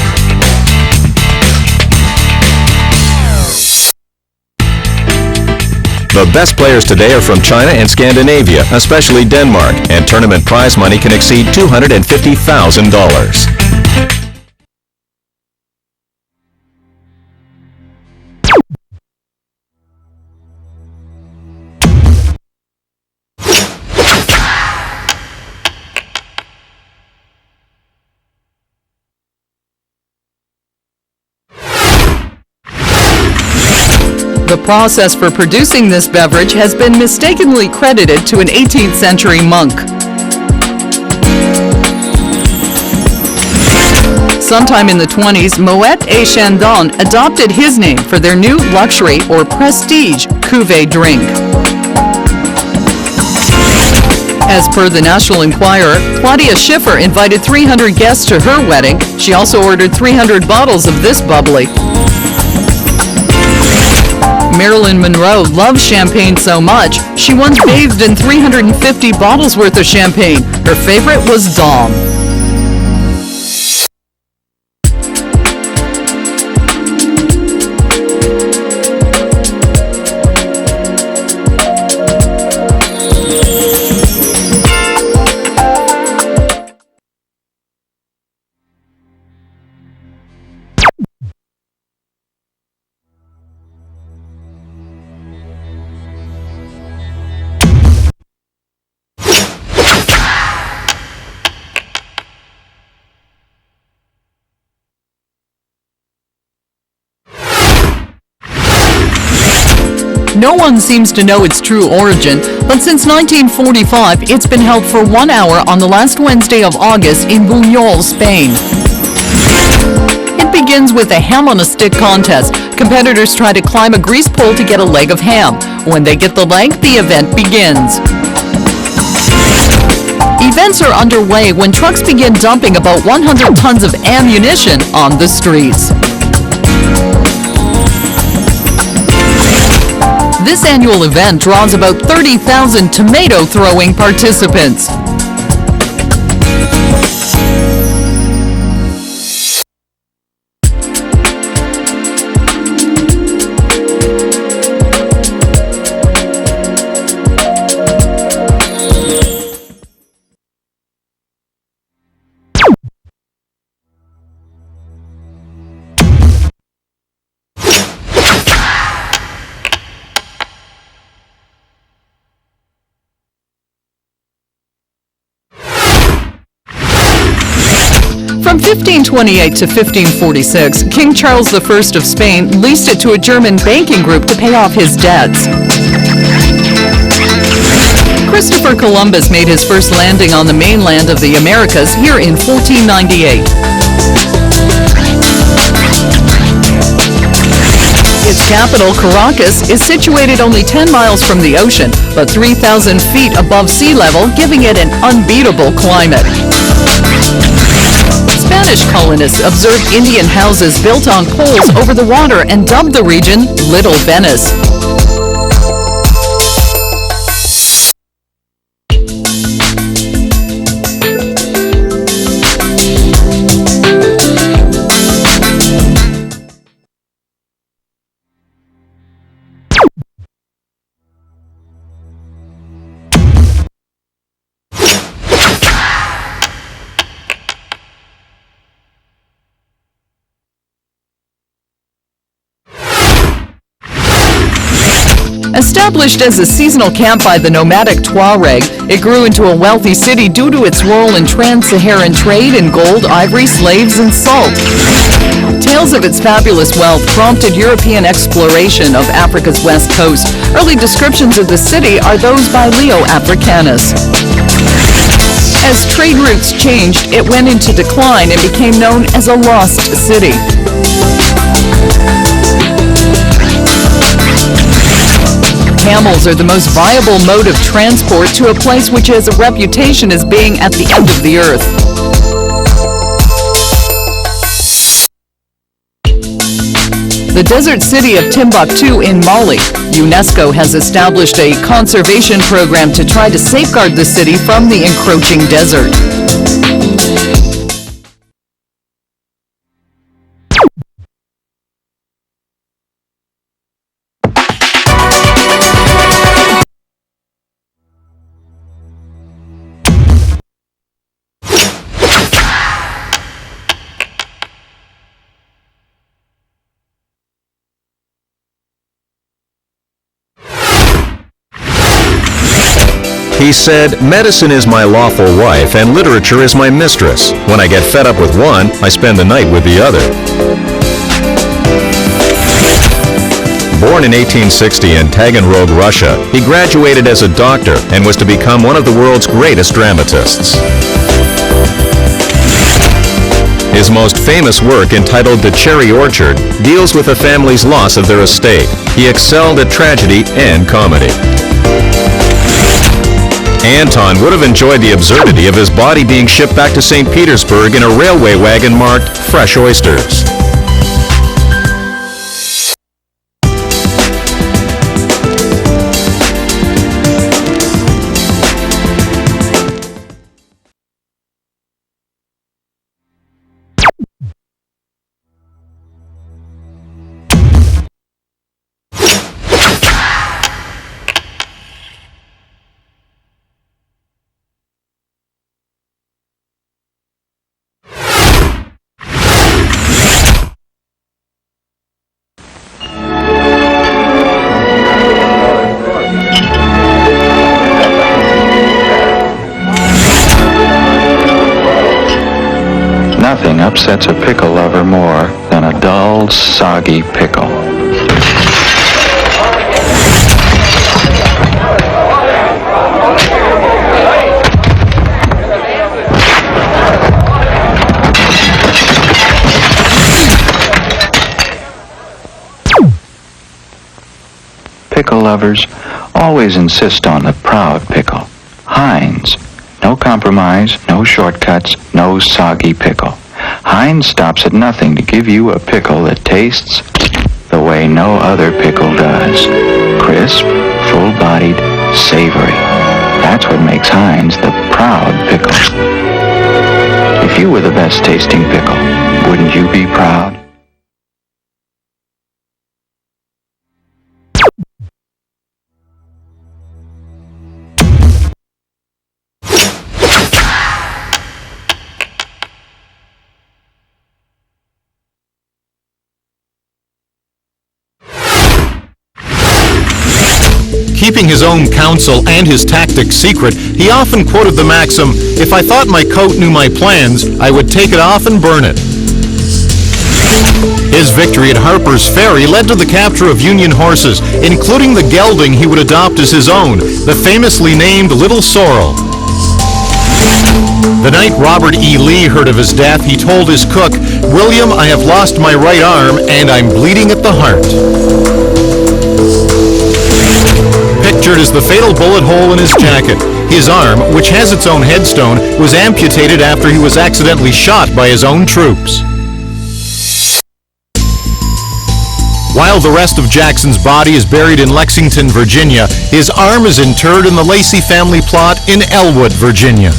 The best players today are from China and Scandinavia, especially Denmark, and tournament prize money can exceed $250,000. The process for producing this beverage has been mistakenly credited to an 18th century monk. Sometime in the 20s, Moet et Chandon adopted his name for their new luxury or prestige cuvée drink. As per the National Enquirer, Claudia Schiffer invited 300 guests to her wedding. She also ordered 300 bottles of this bubbly. Marilyn Monroe loved champagne so much, she once bathed in 350 bottles worth of champagne. Her favorite was Dom. No one seems to know its true origin, but since 1945, it's been held for 1 hour on the last Wednesday of August in Buñol, Spain. It begins with a ham on a stick contest. Competitors try to climb a grease pole to get a leg of ham. When they get the leg, the event begins. Events are underway when trucks begin dumping about 100 tons of ammunition on the streets. This annual event draws about 30,000 tomato-throwing participants. From 1528 to 1546, King Charles I of Spain leased it to a German banking group to pay off his debts. Christopher Columbus made his first landing on the mainland of the Americas here in 1498. Its capital, Caracas, is situated only 10 miles from the ocean, but 3,000 feet above sea level, giving it an unbeatable climate. Spanish colonists observed Indian houses built on poles over the water and dubbed the region Little Venice. Established as a seasonal camp by the nomadic Tuareg, it grew into a wealthy city due to its role in trans-Saharan trade in gold, ivory, slaves, and salt. Tales of its fabulous wealth prompted European exploration of Africa's west coast. Early descriptions of the city are those by Leo Africanus. As trade routes changed, it went into decline and became known as a lost city. Camels are the most viable mode of transport to a place which has a reputation as being at the end of the earth. The desert city of Timbuktu in Mali, UNESCO has established a conservation program to try to safeguard the city from the encroaching desert. He said, "Medicine is my lawful wife and literature is my mistress. When I get fed up with one, I spend the night with the other." Born in 1860 in Taganrog, Russia, he graduated as a doctor and was to become one of the world's greatest dramatists. His most famous work, entitled The Cherry Orchard, deals with a family's loss of their estate. He excelled at tragedy and comedy. Anton would have enjoyed the absurdity of his body being shipped back to St. Petersburg in a railway wagon marked "Fresh Oysters." Nothing upsets a pickle lover more than a dull, soggy pickle. pickle lovers always insist on the proud pickle. Heinz. No compromise, no shortcuts, no soggy pickle. Heinz stops at nothing to give you a pickle that tastes the way no other pickle does. Crisp, full-bodied, savory. That's what makes Heinz the proud pickle. If you were the best tasting pickle, wouldn't you be proud? Keeping his own counsel and his tactics secret, he often quoted the maxim, "If I thought my coat knew my plans, I would take it off and burn it." His victory at Harper's Ferry led to the capture of Union horses, including the gelding he would adopt as his own, the famously named Little Sorrel. The night Robert E. Lee heard of his death, he told his cook, "William, I have lost my right arm and I'm bleeding at the heart." Pictured is the fatal bullet hole in his jacket. His arm, which has its own headstone, was amputated after he was accidentally shot by his own troops. While the rest of Jackson's body is buried in Lexington, Virginia, his arm is interred in the Lacey family plot in Elwood, Virginia.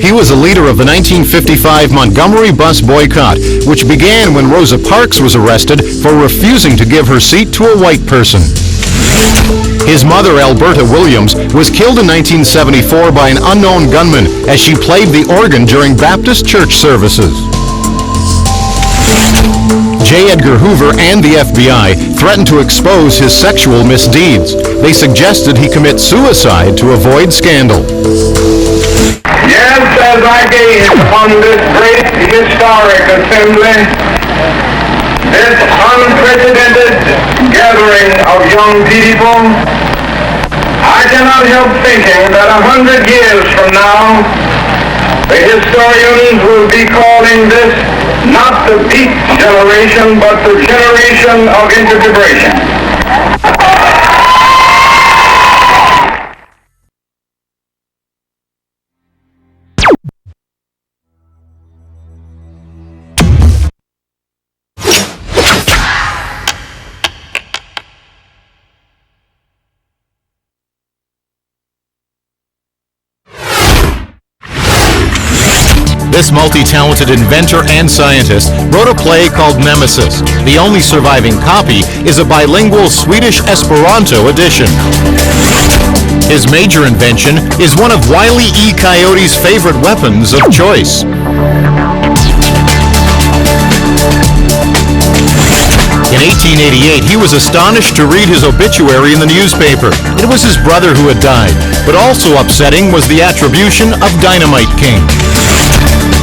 He was a leader of the 1955 Montgomery bus boycott, which began when Rosa Parks was arrested for refusing to give her seat to a white person. His mother, Alberta Williams, was killed in 1974 by an unknown gunman as she played the organ during Baptist church services. J. Edgar Hoover and the FBI threatened to expose his sexual misdeeds. They suggested he commit suicide to avoid scandal. Yes, as I gaze upon this great historic assembly, this unprecedented gathering of young people, I cannot help thinking that 100 years from now, the historians will be calling this not the Beat generation, but the generation of integration. This multi-talented inventor and scientist wrote a play called Nemesis. The only surviving copy is a bilingual Swedish Esperanto edition. His major invention is one of Wile E. Coyote's favorite weapons of choice. In 1888, he was astonished to read his obituary in the newspaper. It was his brother who had died, but also upsetting was the attribution of Dynamite King.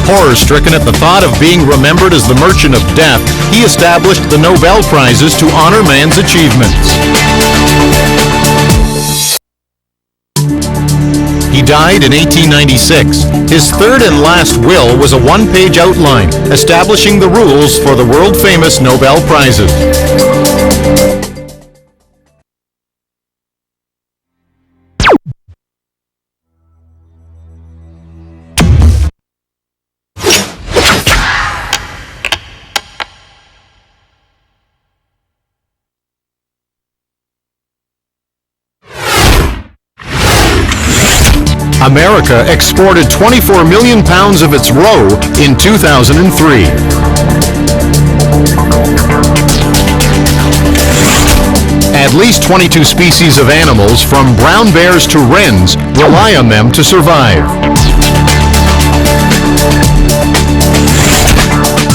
Horror-stricken at the thought of being remembered as the Merchant of Death, he established the Nobel Prizes to honor man's achievements. He died in 1896. His third and last will was a one-page outline establishing the rules for the world-famous Nobel Prizes. America exported 24 million pounds of its roe in 2003. At least 22 species of animals, from brown bears to wrens, rely on them to survive.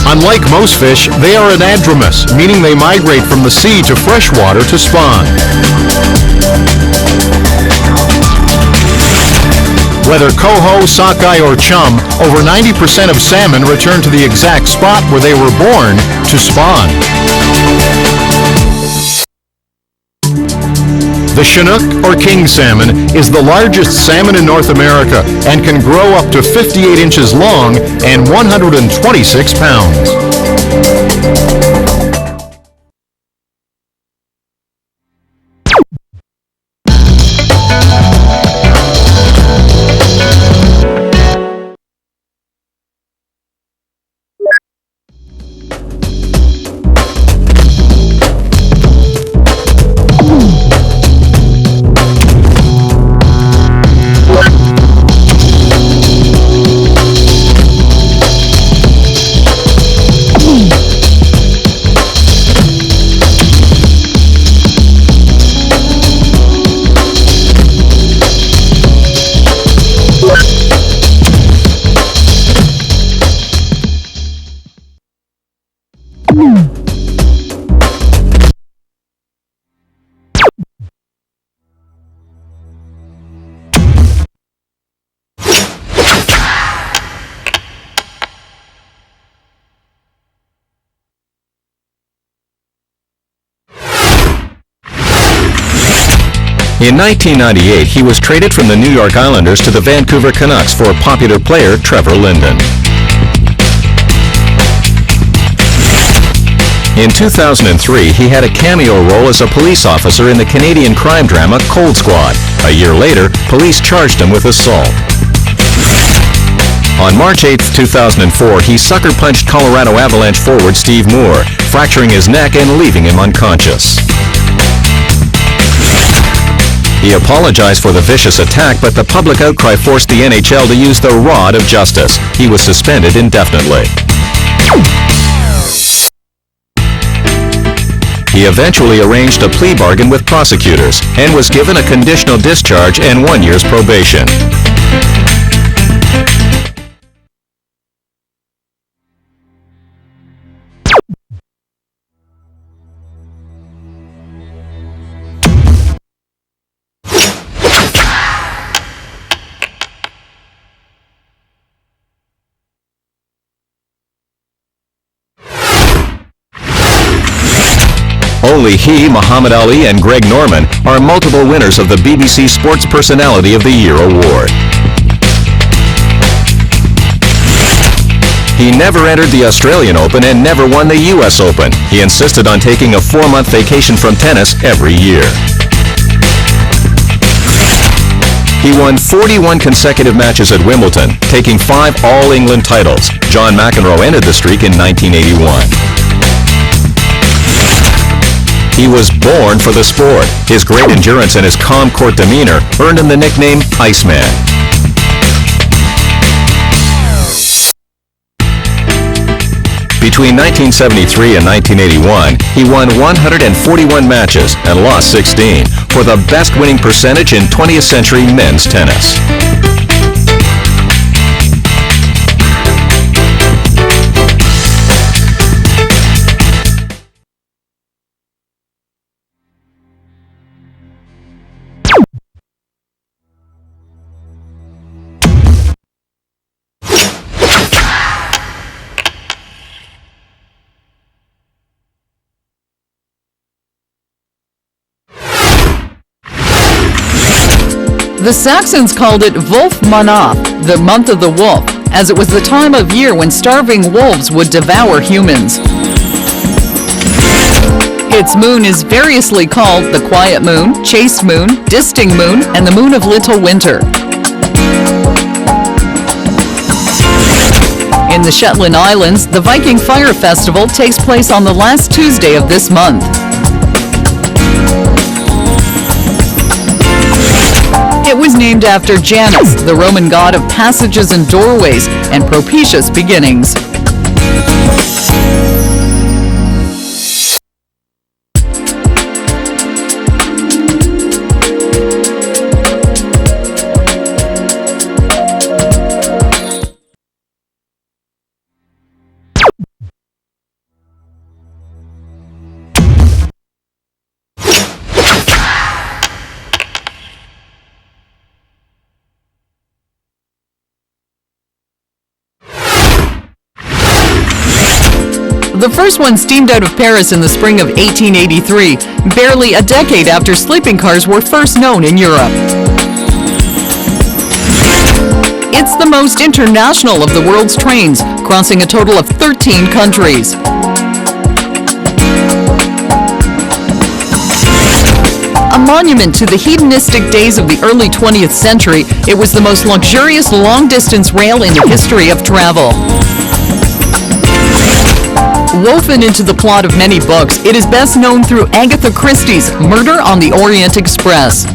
Unlike most fish, they are anadromous, meaning they migrate from the sea to freshwater to spawn. Whether coho, sockeye, or chum, over 90% of salmon return to the exact spot where they were born to spawn. The Chinook, or king salmon, is the largest salmon in North America and can grow up to 58 inches long and 126 pounds. In 1998, he was traded from the New York Islanders to the Vancouver Canucks for popular player Trevor Linden. In 2003, he had a cameo role as a police officer in the Canadian crime drama Cold Squad. A year later, police charged him with assault. On March 8, 2004, he sucker-punched Colorado Avalanche forward Steve Moore, fracturing his neck and leaving him unconscious. He apologized for the vicious attack, but the public outcry forced the NHL to use the rod of justice. He was suspended indefinitely. He eventually arranged a plea bargain with prosecutors and was given a conditional discharge and 1 year's probation. Only he, Muhammad Ali, and Greg Norman are multiple winners of the BBC Sports Personality of the Year award. He never entered the Australian Open and never won the US Open. He insisted on taking a 4-month vacation from tennis every year. He won 41 consecutive matches at Wimbledon, taking 5 All-England titles. John McEnroe ended the streak in 1981. He was born for the sport. His great endurance and his calm court demeanor earned him the nickname Iceman. Between 1973 and 1981, he won 141 matches and lost 16 for the best winning percentage in 20th century men's tennis. The Saxons called it Wolf Manath, the month of the wolf, as it was the time of year when starving wolves would devour humans. Its moon is variously called the quiet moon, chaste moon, disting moon, and the moon of little winter. In the Shetland Islands, the Viking Fire Festival takes place on the last Tuesday of this month. It was named after Janus, the Roman god of passages and doorways and propitious beginnings. The first one steamed out of Paris in the spring of 1883, barely a decade after sleeping cars were first known in Europe. It's the most international of the world's trains, crossing a total of 13 countries. A monument to the hedonistic days of the early 20th century, it was the most luxurious long-distance rail in the history of travel. Woven into the plot of many books, it is best known through Agatha Christie's Murder on the Orient Express.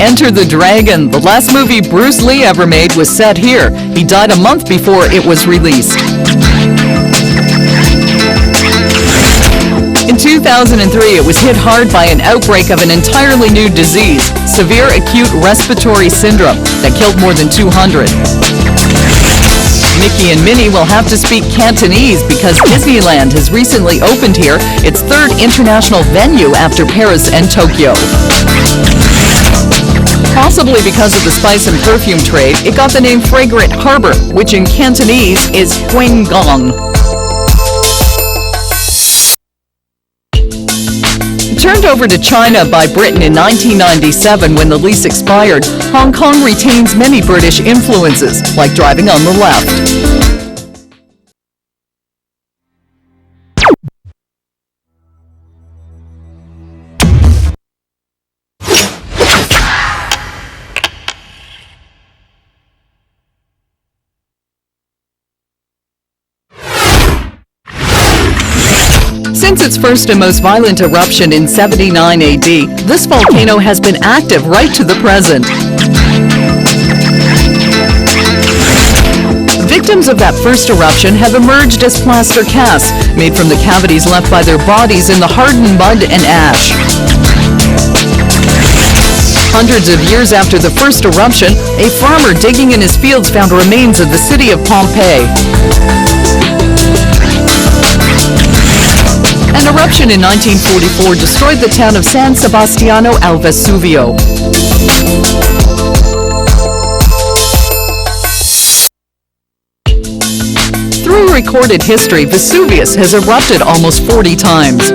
Enter the Dragon. The last movie Bruce Lee ever made was set here. He died a month before it was released. In 2003, it was hit hard by an outbreak of an entirely new disease, severe acute respiratory syndrome, that killed more than 200. Mickey and Minnie will have to speak Cantonese because Disneyland has recently opened here, its third international venue after Paris and Tokyo. Possibly because of the spice and perfume trade, it got the name Fragrant Harbor, which in Cantonese is Huang Gong. Turned over to China by Britain in 1997 when the lease expired, Hong Kong retains many British influences, like driving on the left. Since its first and most violent eruption in 79 AD, this volcano has been active right to the present. Victims of that first eruption have emerged as plaster casts, made from the cavities left by their bodies in the hardened mud and ash. Hundreds of years after the first eruption, a farmer digging in his fields found remains of the city of Pompeii. An eruption in 1944 destroyed the town of San Sebastiano al Vesuvio. Through recorded history, Vesuvius has erupted almost 40 times.